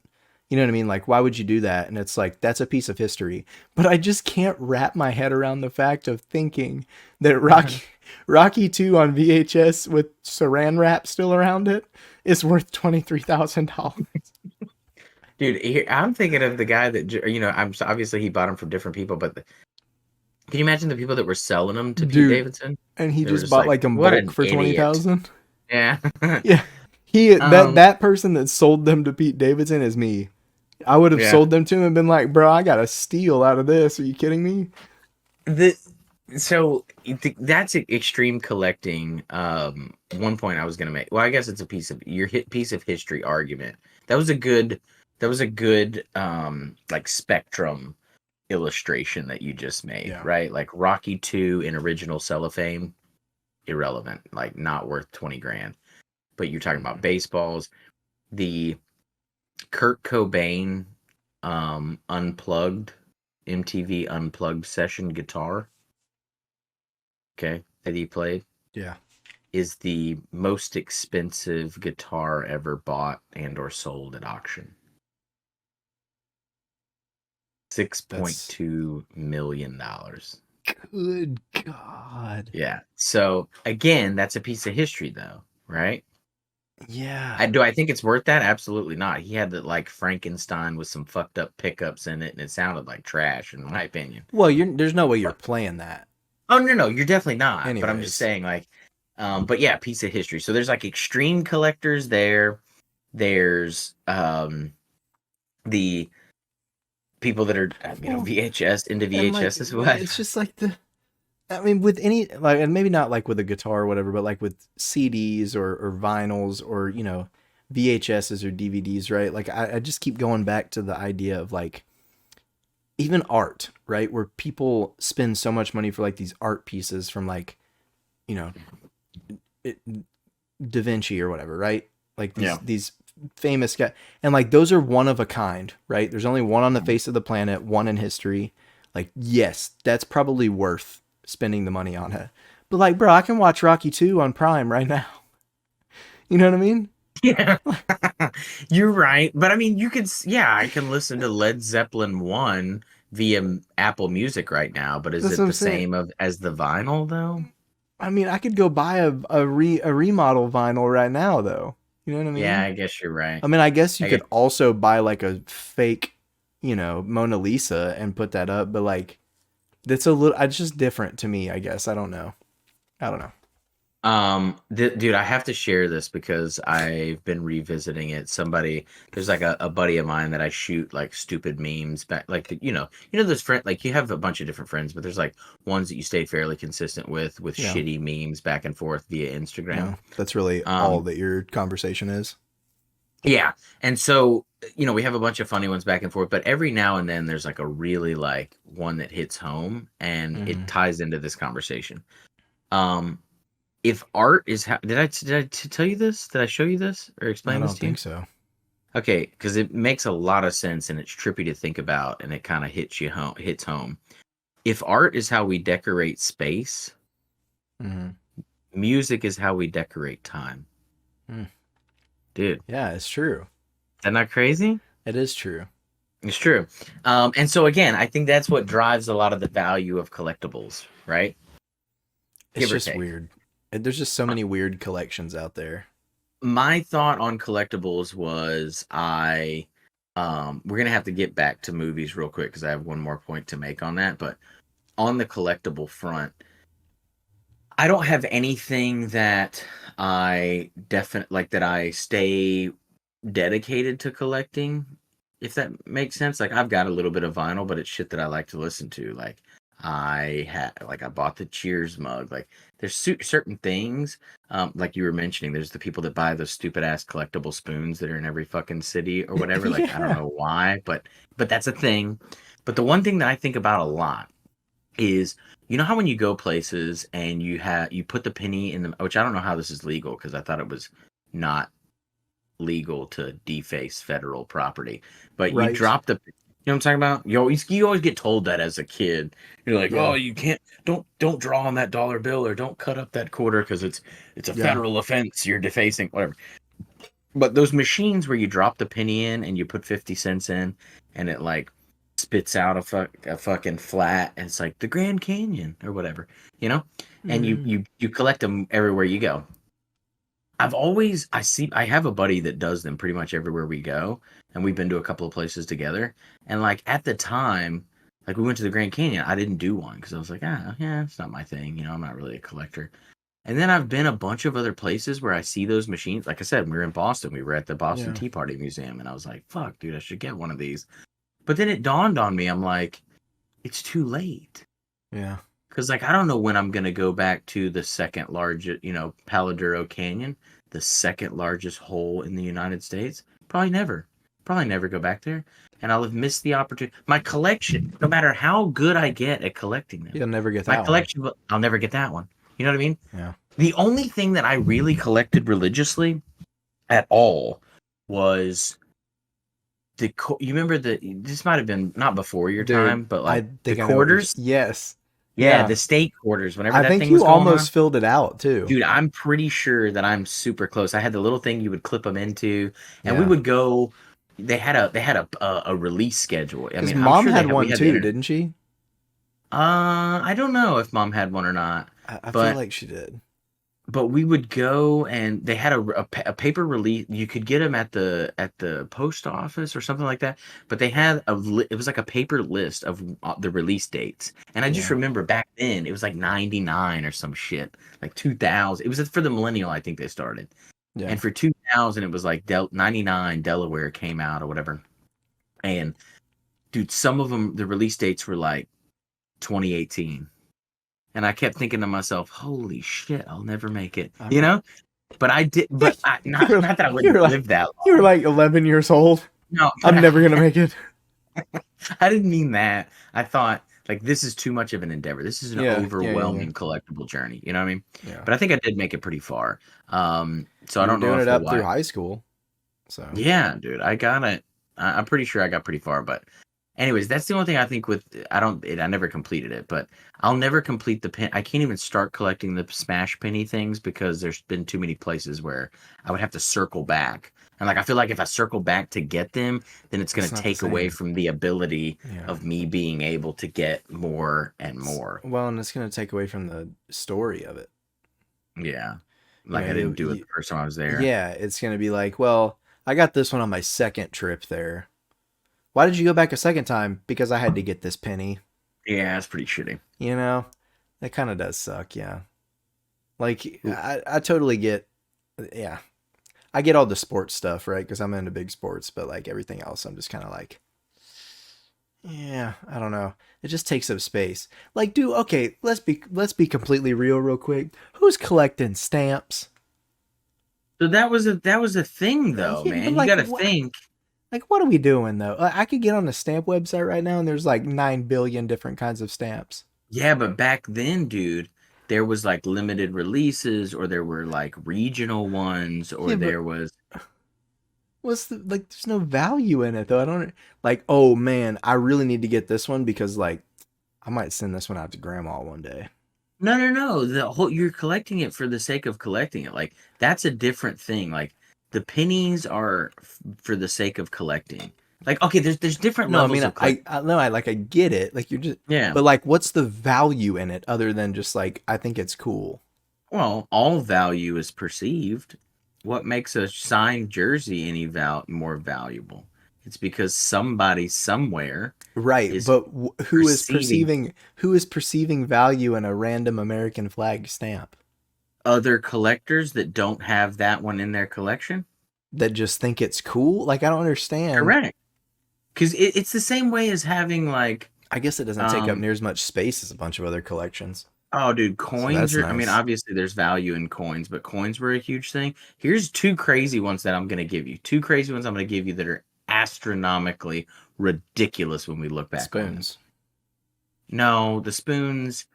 You know what I mean? Like, why would you do that? And it's like, that's a piece of history. But I just can't wrap my head around the fact of thinking that Rocky 2 on VHS with saran wrap still around it is worth $23,000. Dude, I'm thinking of the guy that I'm obviously he bought them from different people, but can you imagine the people that were selling them to Pete Dude, Davidson? and he They were just just bought like, like in "What bulk an for idiot!" 20,000. Yeah. Yeah. He that um. that person that sold them to Pete Davidson is me. I would have Yeah. sold them to him and been like, "Bro, I got a steal out of this. Are you kidding me?" The so that's extreme collecting. One point I was gonna make. Well, I guess it's a piece of history argument. That was a good. That was a good like spectrum illustration that you just made, Yeah. right? Like Rocky 2 in original cellophane, irrelevant, like not worth 20 grand. But you're talking about Mhm. baseballs, the Kurt Cobain unplugged MTV unplugged session guitar, okay, that he played Yeah. is the most expensive guitar ever bought and or sold at auction. That's $6.2 million. good God. Yeah. So again, that's a piece of history though, right? Yeah. I think it's worth that? Absolutely not. He had the like Frankenstein with some fucked up pickups in it, and it sounded like trash, in my opinion. Well, there's no way you're playing that. Oh no, you're definitely not. But I'm just Anyways. saying, like, but yeah, piece of history. So there's like extreme collectors there. There's the people that are Well, VHS into and like VHS as well. it's just like I mean, with any like, and maybe not like with a guitar or whatever, but like with CDs or vinyls or VHSs or DVDs, right? Like I just keep going back to the idea of like even art, right? Where people spend so much money for like these art pieces from like you know it, Da Vinci or whatever, right? Like Yeah. these famous guys, and like those are one of a kind, right? There's only one on the face of the planet, one in history. Like, yes, that's probably worth spending the money on it. But like, bro, I can watch Rocky 2 on Prime right now. You know what I mean? Yeah. You're right. But I mean, yeah, I can listen to Led Zeppelin 1 via Apple Music right now, but is That's what it I'm the saying. same as the vinyl though? I mean, I could go buy a remodel vinyl right now, though. You know what I Yeah, mean? I guess you're right. I mean, I guess you I could guess also buy like a fake, Mona Lisa and put that up, but like that's a little. It's just different to me. I guess I don't know. I don't know. dude, I have to share this because I've been revisiting it. There's like a buddy of mine that I shoot like stupid memes back, like those friend, like you have a bunch of different friends, but there's like ones that you stay fairly consistent with Yeah. shitty memes back and forth via Instagram. Yeah. That's really all Um, that your conversation is. yeah, and so we have a bunch of funny ones back and forth, but every now and then there's like a really like one that hits home and it Mm-hmm. ties into this conversation. Um, if art is how tell you this? Did I show you this or I explain this don't to you? think so. Okay, because it makes a lot of sense and it's trippy to think about, and it kind of hits home. If art is how we decorate space, Mm-hmm. music is how we decorate time, Mm. dude. Yeah, it's true. Is that not crazy? It is true. It's true. And so again, I think that's what drives a lot of the value of collectibles, right? It's Give or just take. weird. There's just so many weird collections out there. My thought on collectibles was we're gonna have to get back to movies real quick because I have one more point to make on that. But on the collectible front, I don't have anything that I definitely like that I stay dedicated to collecting, if that makes sense. Like I've got a little bit of vinyl, but it's shit that I like to listen to. Like I bought the Cheers mug. Like there's certain things, like you were mentioning, there's the people that buy those stupid ass collectible spoons that are in every fucking city or whatever. Like I don't Yeah. know why, but that's a thing. But the one thing that I think about a lot is how when you go places and you put the penny in the, which I don't know how this is legal because I thought it was not legal to deface federal property. But you Right. drop what I'm talking about? You always get told that as a kid. You're like, oh, Yeah. you can't don't draw on that dollar bill or don't cut up that quarter because it's a Yeah. federal offense. You're defacing whatever. But those machines where you drop the penny in and you put 50 cents in and it like spits out a fucking flat and it's like the Grand Canyon or whatever, you know? And Mm, you collect them everywhere you go. I have a buddy that does them pretty much everywhere we go, and we've been to a couple of places together. And like at the time, like we went to the Grand Canyon, I didn't do one because I was like, yeah, it's not my thing. I'm not really a collector. And then I've been a bunch of other places where I see those machines. Like I said, we were in Boston. We were at the Boston yeah, Tea Party Museum, and I was like, fuck, dude, I should get one of these. But then it dawned on me, I'm like, it's too late. yeah, Because like I don't know when I'm gonna go back to the second largest, Paladuro Canyon, the second largest hole in the United States. Probably never. Probably never go back there, and I'll have missed the opportunity. My collection, no matter how good I get at collecting them, you'll never get my that one. collection, I'll never get that one. You know what I mean? Yeah, The only thing that I really collected religiously at all was you remember this might have been not before your time, dude, but like I the think I know what you're. quarters. Yes, Yeah, yeah. the state quarters, whenever I that think thing was you going on. almost filled it out too. Dude, I'm pretty sure that I'm super close. I had the little thing you would clip them into, and we Yeah, would go. They had a release schedule. I because mean, I'm mom sure had we one had the too, internet. didn't she? I don't know if mom had one or not, I feel but like she did. we would go and they had a paper release. You could get them at the post office or something like that, but they had it was like a paper list of the release dates. And I just Yeah, remember back then it was like 99 or some shit, like 2000. It was for the millennial, I think they started. yeah. And for 2000 it was like 99 Delaware came out or whatever. And dude, some of them the release dates were like 2018. And I kept thinking to myself, "Holy shit, I'll never make it." I You mean, know? But I did, but not you're not that I you're wouldn't like live that you were long. like 11 years old. No, but I'm never gonna make it. I didn't mean that. I thought like this is too much of an endeavor. This is an Yeah, yeah, yeah, yeah. overwhelming collectible journey. You know what I mean? Yeah. But I think I did make it pretty far. So I You were don't know doing if it the up through why. high school, so Yeah, dude, I got it. I'm pretty sure I got pretty far, but anyways, that's the only thing I think with I never completed it, but I'll never complete the pen. I can't even start collecting the smash penny things because there's been too many places where I would have to circle back. And like I feel like if I circle back to get them, then it's going it's to not the take away same. from the ability Yeah. of me being able to get more and more. Well, and it's gonna take away from the story of it. Yeah. You know, Like I didn't do it the first time I was there. yeah, it's gonna be like, well, I got this one on my second trip there. Why did you go back a second time? Because I had to get this penny. Yeah, it's pretty shitty. You know, that kind of does suck. Yeah, like I totally get. Yeah, I get all the sports stuff, right? Because I'm into big sports, but like everything else, I'm just kind of like, yeah, I don't know. It just takes up space. Like, dude, okay, let's be completely real quick. Who's collecting stamps? So that was a thing though, Yeah, but man. You like got to what? think. Like what are we doing though? I could get on a stamp website right now, and there's like 9 billion different kinds of stamps. Yeah, but back then, dude, there was like limited releases, or there were like regional ones, or Yeah, but there was. what's the like? There's no value in it though. I don't like. Oh man, I really need to get this one because like I might send this one out to grandma one day. No, no, no. The whole you're collecting it for the sake of collecting it. Like that's a different thing. Like the pennies are for the sake of collecting. Like okay, there's different No, I levels mean of collect. I know I get it. Like you're just, Yeah. but like, what's the value in it other than just like I think it's cool, Well, all value is perceived. What makes a signed jersey more valuable? It's because somebody somewhere right? is But perceiving who is perceiving value in a random American flag stamp other collectors that don't have that one in their collection? that just think it's cool? Like I don't understand. Correct. Because it's the same way as having like, I guess it doesn't take up um, near as much space as a bunch of other collections, oh, dude, so coins that's are. I mean, nice. obviously there's value in coins, but coins were a huge thing. Here's two crazy ones that I'm gonna give you. Two crazy ones I'm gonna give you that are astronomically ridiculous when we look back on them. Spoons. No, the spoons,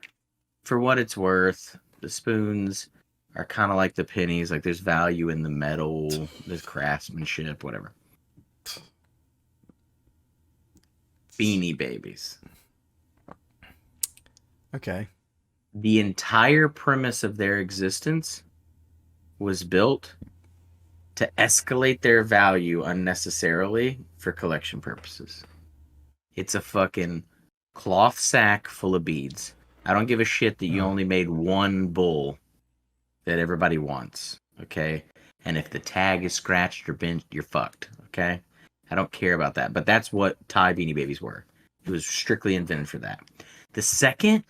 for what it's worth, the spoons are kind of like the pennies. Like there's value in the metal, there's craftsmanship, whatever. Beanie Babies. Okay. The entire premise of their existence was built to escalate their value unnecessarily for collection purposes. It's a fucking cloth sack full of beads. I don't give a shit that you Oh, only made one bull that everybody wants, okay? And if the tag is scratched or bent, you're fucked, okay? I don't care about that. But that's what Thai Beanie Babies were. It was strictly invented for that. The second,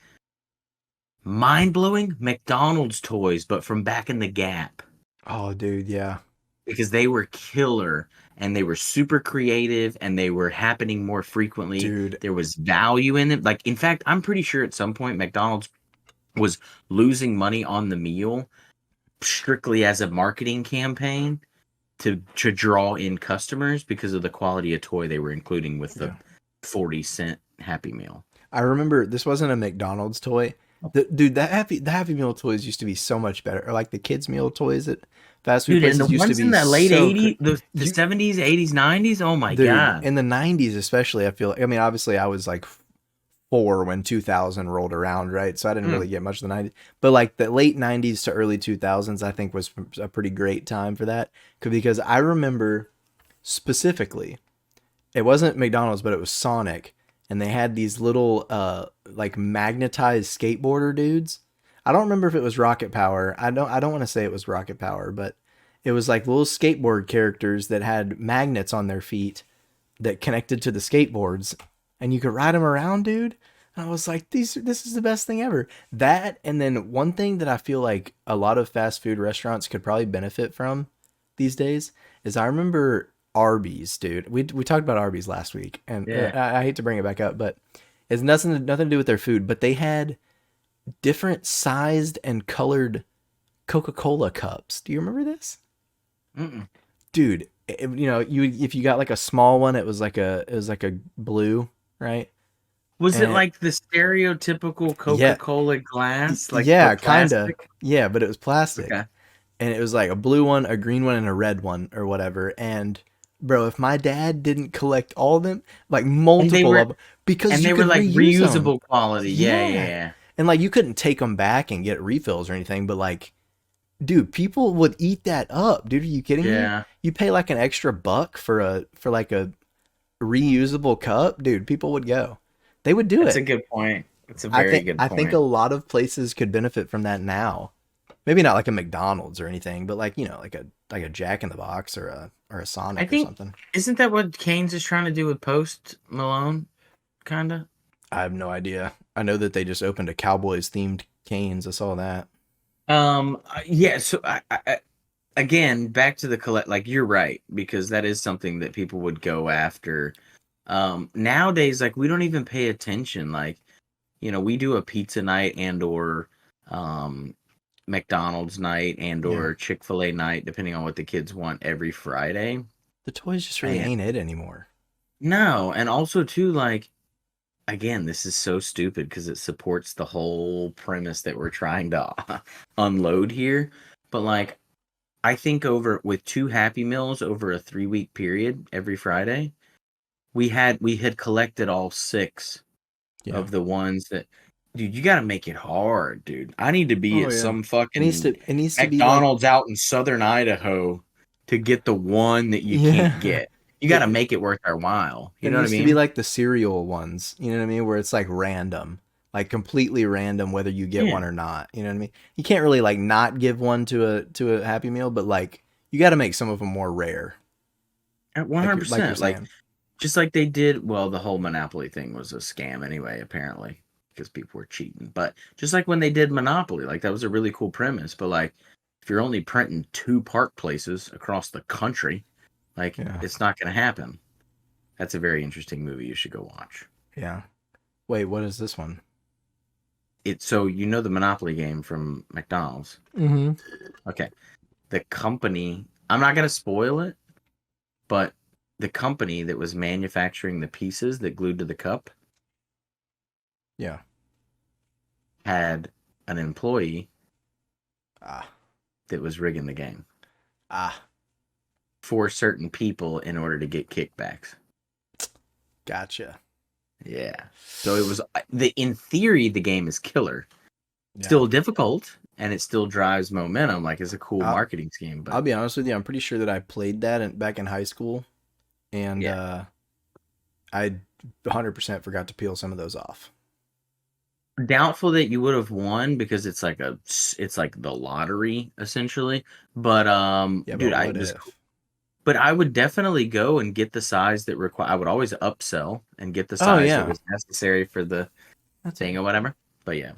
mind-blowing, McDonald's toys, but from back in the Gap. oh, dude, yeah, Because they were killer and they were super creative and they were happening more frequently. dude. There was value in them. Like, in fact, I'm pretty sure at some point McDonald's was losing money on the meal strictly as a marketing campaign to draw in customers because of the quality of toy they were including with the Yeah. 40-cent Happy Meal. I remember this wasn't a McDonald's toy. Dude, the Happy Meal toys used to be so much better. Or like the kids meal toys at fast food Dude, and the places used to ones in be the late so 80s, the you 70s, 80s, 90s, oh my dude, God. in the 90s especially, I feel like, I mean, obviously I was like 4 when 2000 rolled around, right? So I didn't Mm. really get much of the 90s. But like the late 90s to early 2000s I think was a pretty great time for that because I remember specifically it wasn't McDonald's, but it was Sonic, and they had these little like magnetized skateboarder dudes. I don't remember if it was Rocket Power. I don't want to say it was Rocket Power, but it was like little skateboard characters that had magnets on their feet that connected to the skateboards, and you could ride them around, dude. And I was like, this is the best thing ever. That, and then one thing that I feel like a lot of fast food restaurants could probably benefit from these days is I remember Arby's, dude. We talked about Arby's last week, and Yeah. I hate to bring it back up, but it's nothing to do with their food. But they had different sized and colored Coca-Cola cups. Do you remember this, Mm-mm. dude? You if you got like a small one, it was like a blue, right? Was it And like the stereotypical yeah, Coca-Cola glass, like yeah, but kinda, plastic? yeah, but it was plastic, Okay. and it was like a blue one, a green one, and a red one or whatever. And bro, if my dad didn't collect all of them, like And they multiple were of them, because and you they were could like reuse them. reusable quality. Yeah, yeah, Yeah. yeah. And like you couldn't take them back and get refills or anything, but like, dude, people would eat that up. Dude, are you kidding me? Yeah. You pay like an extra buck for like a reusable cup, dude, people would go. They would do That's a it. good point. That's a very good I think a point. lot of places could benefit from that now. Maybe not like a McDonald's or anything, but like, like a Jack in the Box or a I Sonic or think something. isn't that what Canes is trying to do with Post Malone? Kinda. I have no idea. I know that they just opened a Cowboys themed Canes. I saw that. Yeah. So again, back to the collect. Like you're right because that is something that people would go after. Nowadays, like we don't even pay attention. Like we do a pizza night and or um McDonald's night and Yeah. or Chick-fil-A night, depending on what the kids want every Friday. The toys just really And ain't it anymore. no, and also too, like again, this is so stupid because it supports the whole premise that we're trying to unload here. But like, I think over with 2 Happy Meals over a 3-week period every Friday, we had collected all 6 Yeah. of the ones that, dude, you got to make it hard, dude. I need to be Oh at yeah. some fucking It needs to be like McDonald's out in southern Idaho to get the one that you can't yeah. get. You got to It make it worth our while. You it know what I needs to be mean? like the cereal ones, you know what I mean, where it's like random. Like completely random whether you get Yeah, one or not. You know what I mean? You can't really like not give one to a Happy Meal, but like you got to make some of them more rare. at Like you're 100%. Like saying. just like they did. Well, the whole Monopoly thing was a scam anyway, apparently, because people were cheating. But just like when they did Monopoly, like that was a really cool premise. But like, if you're only printing 2 park places across the country, like Yeah. it's not going to happen. That's a very interesting movie. You should go watch. Yeah. Wait, what is this one? It's so the Monopoly game from McDonald's. Mhm. Okay, the company. I'm not going to spoil it, but the company that was manufacturing the pieces that glued to the cup Yeah. had an employee Ah. that was rigging the game Ah. for certain people in order to get kickbacks. Gotcha. Yeah. So it was in theory the game is killer. Yeah. Still difficult. and it still drives momentum. Like it's a cool I'll, marketing scheme. I'll But be honest with you. I'm pretty sure that I played that back in high school, and yeah, I 100% forgot to peel some of those off. doubtful that you would have won because it's like the lottery essentially. But Yeah, but dude, I what was if? but I would definitely go and get the size that require. I would always upsell and get the Oh size that yeah, was necessary for the that's thing it. or whatever. But yeah,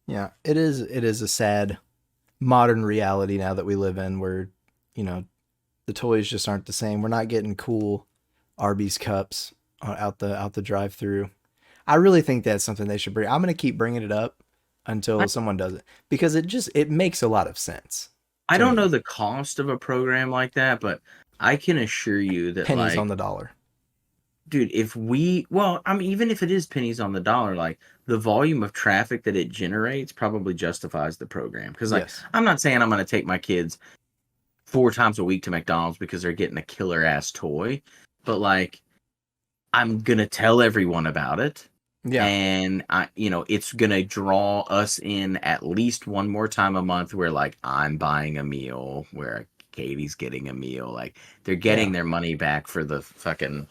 Yeah, it is. It is a sad modern reality now that we live in, where you know the toys just aren't the same. We're not getting cool Arby's cups out the drive through. I really think that's something they should bring. I'm gonna keep bringing it up I, until someone does it because it makes a lot of sense I to don't know me. the cost of a program like that, but I can assure you that Pennies on like, the dollar. dude, if we, well, I mean, even if it is pennies on the dollar, like the volume of traffic that it generates probably justifies the program. Because, like, Yes. I'm not saying I'm going to take my kids 4 times a week to McDonald's because they're getting a killer ass toy, but like, I'm going to tell everyone about it. Yeah. And it's going to draw us in at least one more time a month where, like, I'm buying a meal, where Katie's getting a meal. Like, they're Yeah. getting their money back for the fucking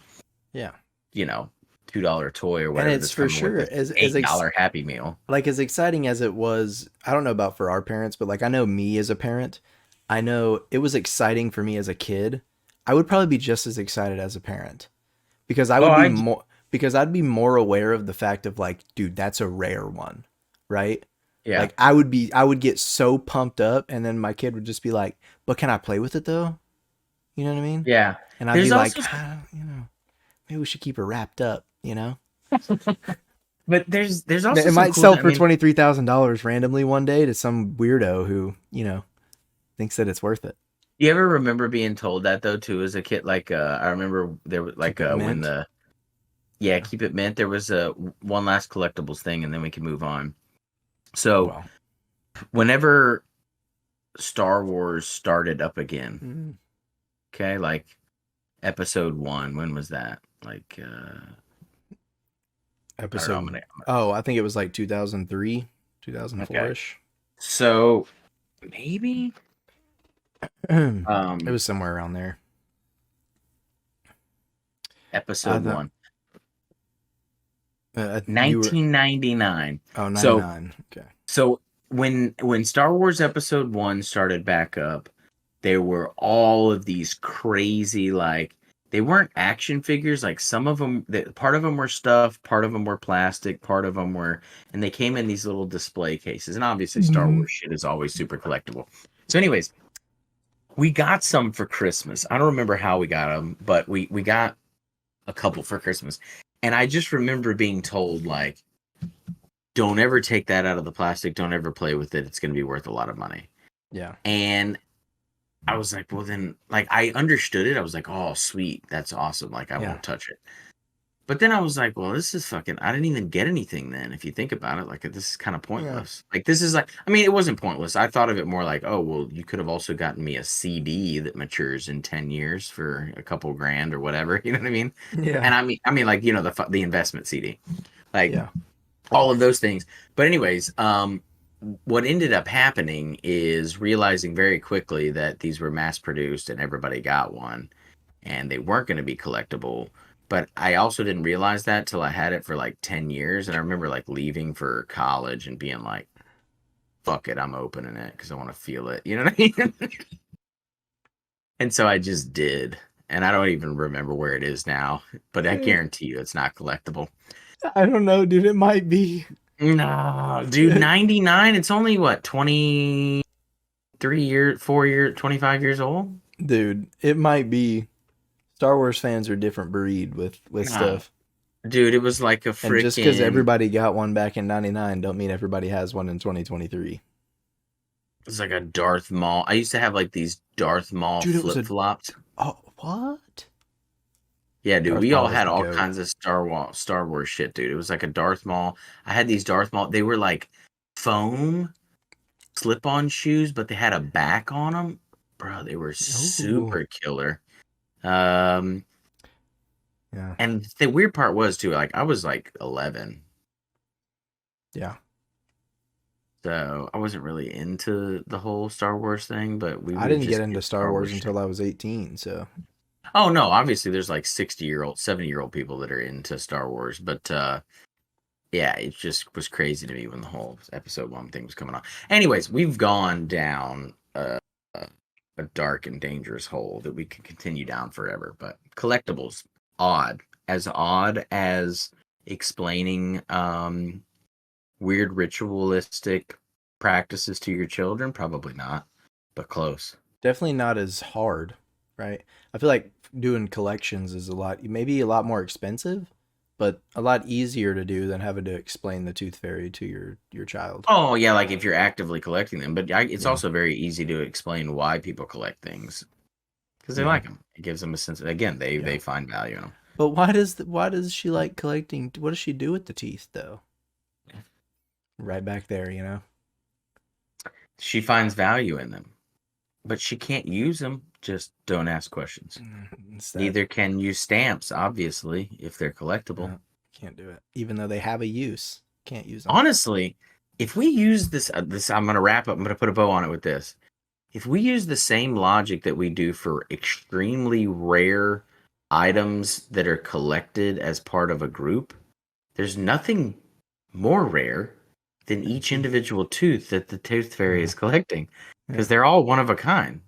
Yeah. you know, $2 toy or And whatever it's that's for coming with sure the $8 Happy Meal. like as exciting as it was. I don't know about for our parents, but like I know me as a parent, I know it was exciting for me as a kid. I would probably be just as excited as a parent because I Oh, would be I more because I'd be more aware of the fact of like, dude, that's a rare one, right? yeah, Like I would get so pumped up, and then my kid would just be like, "But can I play with it though?" You know what I mean? yeah. And I'd be There's like, also, ah, maybe we should keep her wrapped up. but there's also It some might cool. sell I for mean, $23,000 randomly one day to some weirdo who thinks that it's worth it. you ever remember being told that though too as a kid? Like, I remember there was like Keep it when mint. the yeah, keep it mint. There was a one last collectibles thing, and then we can move on. So Well, whenever Star Wars started up again, mm, okay, like episode one, when was that? Like, I don't know. episode. Oh, I think it was like 2003, Okay. 2004 ish. So maybe It um was somewhere around there. I episode thought one, you were 1999. oh So 99. Okay. so when Star Wars episode 1 started back up, there were all of these crazy, like, they weren't action figures. Like, some of them, part of them were stuff, part of them were plastic, part of them were, and they came in these little display cases. And obviously Star Mhm. Wars shit is always super collectible. So anyways, we got some for Christmas. I don't remember how we got them, but we got a couple for Christmas. And I just remember being told, like, don't ever take that out of the plastic. Don't ever play with it. It's going to be worth a lot of money. Yeah. And I was like, well, then, like, I understood it. I was like, oh, sweet. That's awesome. Like, I Yeah. won't touch it. But then I was like, well, this is fucking, I didn't even get anything then. If you think about it, like, this is kind of Yeah. pointless. Like, this is like, I mean, it wasn't pointless. I thought of it more like, oh, well, you could have also gotten me a CD that matures in 10 years for a couple grand or whatever. You know what I mean? Yeah. And I mean, like, the investment CD, like Yeah. all of those things. But anyways, what ended up happening is realizing very quickly that these were mass produced and everybody got one, and they weren't going to be collectible. But I also didn't realize that till I had it for like 10 years. And I remember like leaving for college and being like, fuck it, I'm opening it because I want to feel it. You know what I mean? And so I just did. And I don't even remember where it is now, but I guarantee you it's not collectible. I don't know, dude. It might be. No, dude, 99, it's only what, 23 years, 4 years, 25 years old? Dude, it might be. Star Wars fans are a different breed with No. stuff. Dude, it was like a And just because freaking, everybody got one back in '99, don't mean everybody has one in 2023. it's like a Darth Maul. I used to have like these Darth Maul Dude, it was a flip-flops. oh what? Yeah, dude, Darth we all Maul was had the all goat. kinds of Star Wars shit, dude. It was like a Darth Maul. I had these Darth Maul. They were like foam slip-on shoes, but they had a back on them. Bro, they were Oh super killer. Um, yeah, and the weird part was too, like I was like 11. yeah. So I wasn't really into the whole Star Wars thing, but we I would didn't get just into get Star Star Wars Wars shit. until I was 18, so Oh no, obviously there's like 60-year-old, 70-year-old people that are into Star Wars, but yeah, it just was crazy to me when the whole episode 1 thing was coming on. Anyways, we've gone down a dark and dangerous hole that we could continue down forever, but collectibles, odd as explaining weird ritualistic practices to your children, probably not, but close. definitely not as hard, right? I feel like doing collections is maybe a lot more expensive, but a lot easier to do than having to explain the tooth fairy to your child. Oh yeah, like if you're actively collecting them, but it's Yeah, also very easy to explain why people collect things because they yeah, like them. It gives them a sense. Again, yeah. they find value in them. But why does she like collecting? What does she do with the teeth though? Right back there, you know. She finds value in them, but she can't use them. Just don't ask questions. It's that Neither can use stamps, obviously, if they're collectible. can't do it. Even though they have a use, can't use them. Honestly, if we use this, I'm gonna wrap up. I'm gonna put a bow on it with this. If we use the same logic that we do for extremely rare items that are collected as part of a group, there's nothing more rare than And each teeth. individual tooth that the tooth fairy Yeah, is collecting yeah, because they're all one of a kind.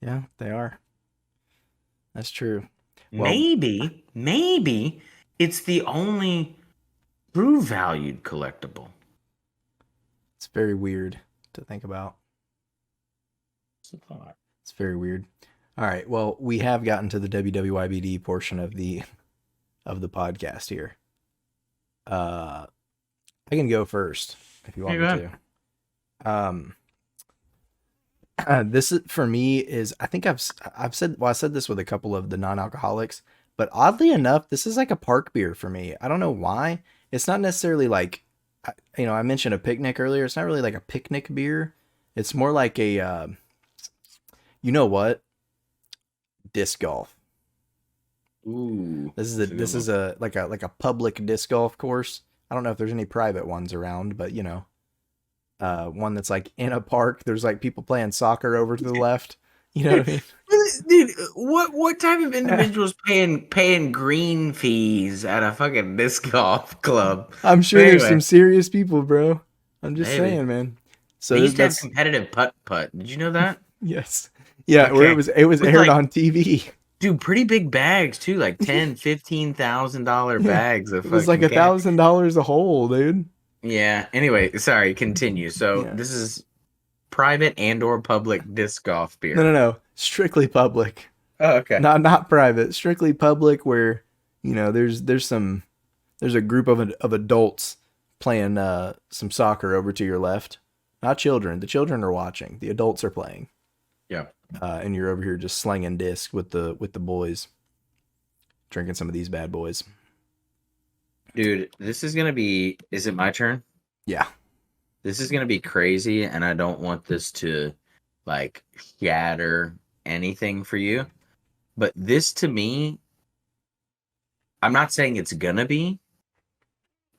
yeah. They are. That's true. Well, Maybe it's the only true valued collectible. it's very weird to think about. It's a thought. It's very weird. All right. Well, we have gotten to the WWYBD portion of the podcast here. I can go first if you Yeah, want go me ahead. to. This is for me is I think I've said I said this with a couple of the non-alcoholics, but oddly enough, this is like a park beer for me. I don't know why. It's not necessarily like I mentioned a picnic earlier. It's not really like a picnic beer. It's more like a you know what? Disc golf. Ooh, This is a that's a good this one. is a like a public disc golf course. I don't know if there's any private ones around, but one that's like in a park. There's like people playing soccer over to the left. You know what I Dude, what type of mean? individuals paying green fees at a fucking disc golf club? I'm But sure there's anyway, some serious people, bro. I'm just maybe saying, man. they So used to have that's competitive putt putt. Did you know that? yes. Yeah, where Okay, it was with aired like on TV. dude, pretty big bags too, like 10, $15,000 Yeah. bags of It was like fucking a cash. thousand dollars a hole, dude. Yeah. Anyway, sorry. Continue. So Yeah. this is private and or public disc golf No, no, beer. no. Strictly public. Oh, okay. Not private. Strictly public where, there's a group of adults playing some soccer over to your left. Not children. The children are watching. The adults are playing. Yeah. And you're over here just slinging disc with the boys, drinking some of these bad boys. Dude, this is gonna be. Is it my turn? Yeah. This is gonna be crazy, and I don't want this to like shatter anything for you. But this to me, I'm not saying it's gonna be,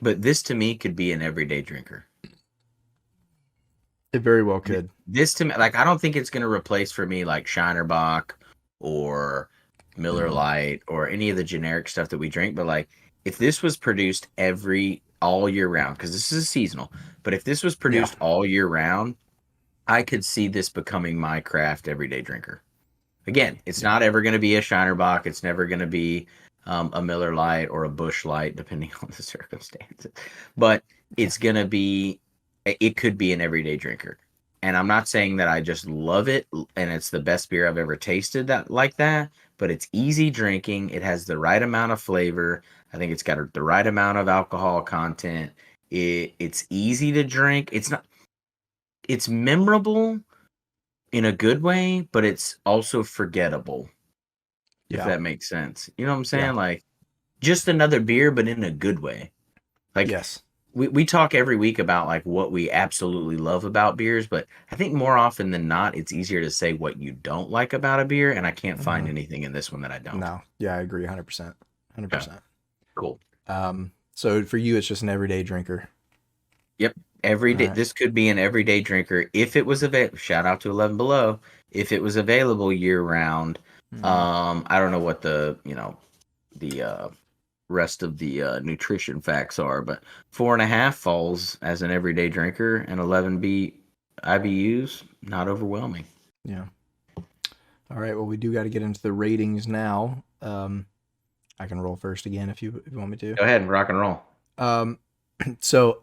but this to me could be an everyday drinker. It very well could. This to me, like, I don't think it's gonna replace for me like Shinerbach or Miller Mm. Lite or any of the generic stuff that we drink. But like, if this was produced all year round, because this is seasonal, but if this was Yeah. produced all year round, I could see this becoming my craft everyday drinker. Again, it's Yeah. not ever going to be a Shinerbach. It's never going to be a Miller Lite or a Bush Light, depending on the circumstances. But it's going to be, it could be an everyday drinker. And I'm not saying that I just love it and it's the best beer I've ever tasted that like that, but it's easy drinking. It has the right amount of flavor. I think it's got the right amount of alcohol content. It's easy to drink. It's memorable in a good way, but it's also forgettable, if Yeah. that makes sense. You know what I'm Yeah. saying? Like just another beer, but in a good way. Like Yes. we talk every week about like what we absolutely love about beers, but I think more often than not, it's easier to say what you don't like about a beer, and I can't find Hmm. anything in this one that I don't. No. Yeah, I agree 100%. Yeah, 100%. cool. So for you, it's just an everyday drinker. Yep. Every All day, right. this could be an everyday drinker if it was available. Shout out to 11 Below. If it was available year round. Mm, I don't know what the rest of the nutrition facts are, but 4.5 falls as an everyday drinker, and 11 IBUs not overwhelming. yeah. All right. Well, we do got to get into the ratings now. I can roll first again if you want me to. Go ahead and rock and roll. Um, so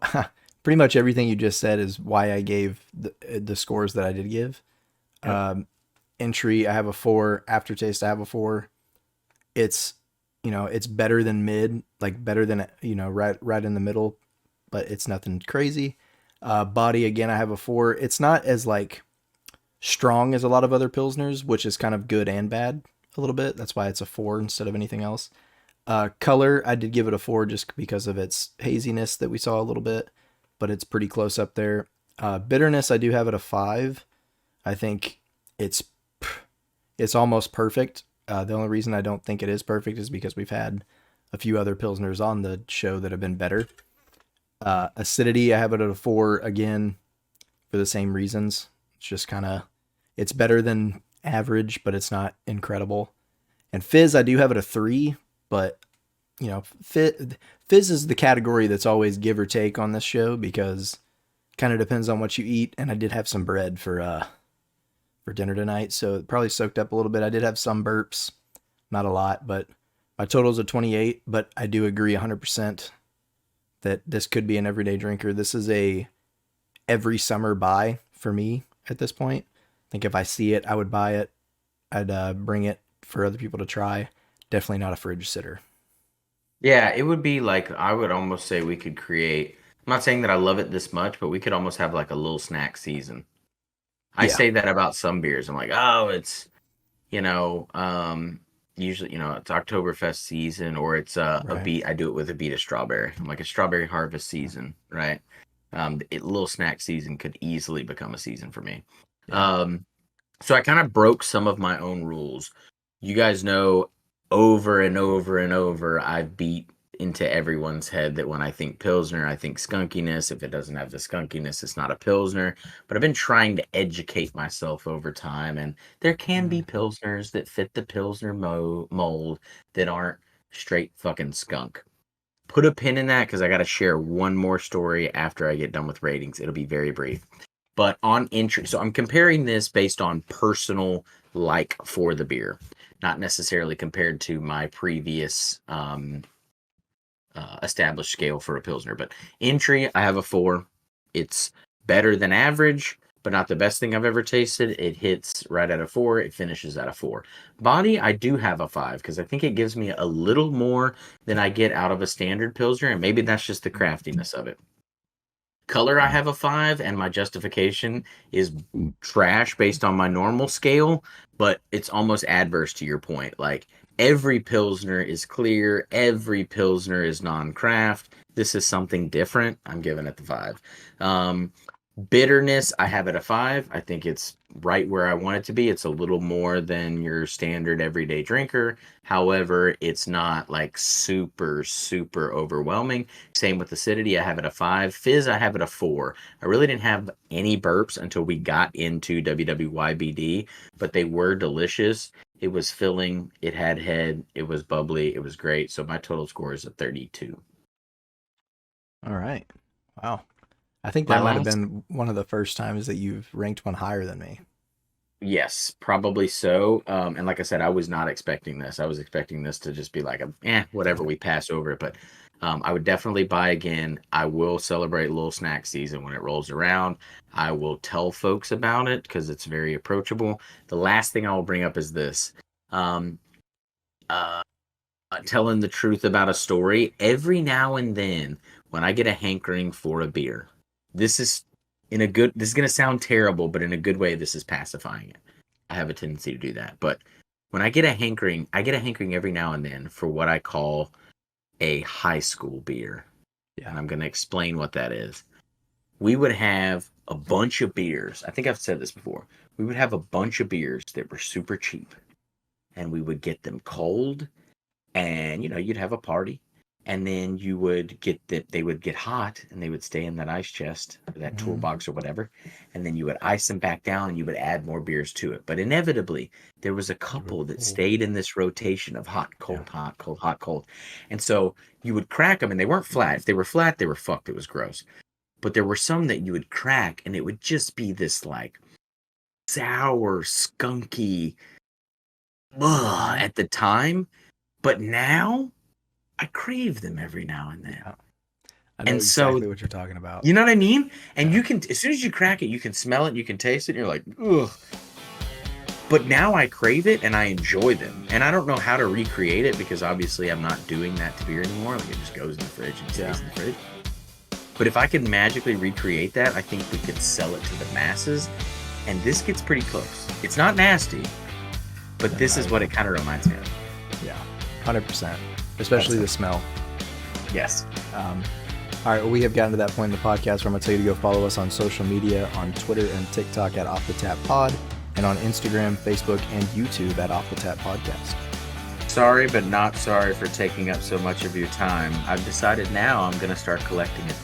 pretty much everything you just said is why I gave the scores that I did give. Yep. Um, Entry, I have a 4. Aftertaste, I have a 4. It's, it's better than mid, like better than, right in the middle, but it's nothing crazy. Body, again, I have a 4. It's not as like strong as a lot of other pilsners, which is kind of good and bad a little bit. That's why it's a 4 instead of anything else. Color, I did give it a 4 just because of its haziness that we saw a little bit, but it's pretty close up there. Bitterness, I do have it a 5. I think it's it's almost perfect. The only reason I don't think it is perfect is because we've had a few other pilsners on the show that have been better. Acidity, I have it at a 4 again for the same reasons. It's just kind of it's better than average, but it's not incredible. And fizz, I do have it a 3, but fizz is the category that's always give or take on this show because kind of depends on what you eat. And I did have some bread for dinner tonight, so it probably soaked up a little bit. I did have some burps, not a lot, but my total's a 28. But I do agree 100% that this could be an everyday drinker. This is a every summer buy for me at this point. I think if I see it, I would buy it. I'd bring it for other people to try. Definitely not a fridge sitter. Yeah, it would be like I would almost say we could create. I'm not saying that I love it this much, but we could almost have like a little snack season. I Yeah. say that about some beers. I'm like, oh, it's you know, usually it's Oktoberfest season or it's a Right. beet. I do it with a beet of strawberry. I'm like a strawberry harvest season, right? Little snack season could easily become a season for me. Yeah. Um, so I kind of broke some of my own rules. You guys know over and over and over, I've beat into everyone's head that when I think Pilsner, I think skunkiness. If it doesn't have the skunkiness, it's not a Pilsner. But I've been trying to educate myself over time, and there can be Mm. Pilsners that fit the Pilsner mold that aren't straight fucking skunk. Put a pin in that because I got to share one more story after I get done with ratings. It'll be very brief. But on entry, so I'm comparing this based on personal like for the beer, not necessarily compared to my previous established scale for a Pilsner. But entry, I have a 4. It's better than average, but not the best thing I've ever tasted. It hits right at a 4. It finishes at a 4. Body, I do have a 5 because I think it gives me a little more than I get out of a standard Pilsner, and maybe that's just the craftiness of it. Color, I have a 5, and my justification is trash based on my normal scale, but it's almost adverse to your point. Like, every Pilsner is clear, every Pilsner is non craft. This is something different. I'm giving it the 5. Um, Bitterness, I have it a 5. I think it's right where I want it to be. It's a little more than your standard everyday drinker. However, it's not like super, super overwhelming. Same with acidity. I have it a 5. Fizz, I have it a 4. I really didn't have any burps until we got into WWYBD, but they were delicious. It was filling. It had head. It was bubbly. It was great. So my total score is a 32. All right. Wow. I think My that might have last been one of the first times that you've ranked one higher than me. Yes, probably so. And like I said, I was not expecting this. I was expecting this to just be like whatever, we pass over it. But I would definitely buy again. I will celebrate Little Snack season when it rolls around. I will tell folks about it because it's very approachable. The last thing I will bring up is this. Um, uh, Telling the truth about a story. Every now and then, when I get a hankering for a beer, this is this is going to sound terrible, but in a good way, this is pacifying it. I have a tendency to do that. But when I get a hankering every now and then for what I call a high school beer. Yeah. And I'm going to explain what that is. We would have a bunch of beers. I think I've said this before. We would have a bunch of beers that were super cheap, and we would get them cold, and you'd have a party, and then you would get that they would get hot and they would stay in that ice chest or that Mm-hmm. toolbox or whatever, and then you would ice them back down and you would add more beers to it. But inevitably there was a You were couple that cool. stayed in this rotation of hot Yeah. cold hot cold hot cold, and so you would crack them and they weren't flat. If they were flat they were fucked, it was gross. But there were some that you would crack and it would just be this like sour skunky at the time, but now I crave them every now and then. Yeah. I know And so, exactly what you're talking about. you know what I mean? And Yeah. you can, as soon as you crack it, you can smell it, you can taste it, and you're like, ugh. But now I crave it and I enjoy them. And I don't know how to recreate it because obviously I'm not doing that to beer anymore. Like it just goes in the fridge and stays in the fridge. But if I could magically recreate that, I think we could sell it to the masses. And this gets pretty close. It's not nasty, but this is what it kind of reminds me of. Yeah, 100%. Especially the smell. Yes. All right, well, we have gotten to that point in the podcast where I'm going to tell you to go follow us on social media, on Twitter and TikTok at Off the Tap Pod, and on Instagram, Facebook, and YouTube at Off the Tap Podcast. Sorry, but not sorry for taking up so much of your time. I've decided now I'm going to start collecting it.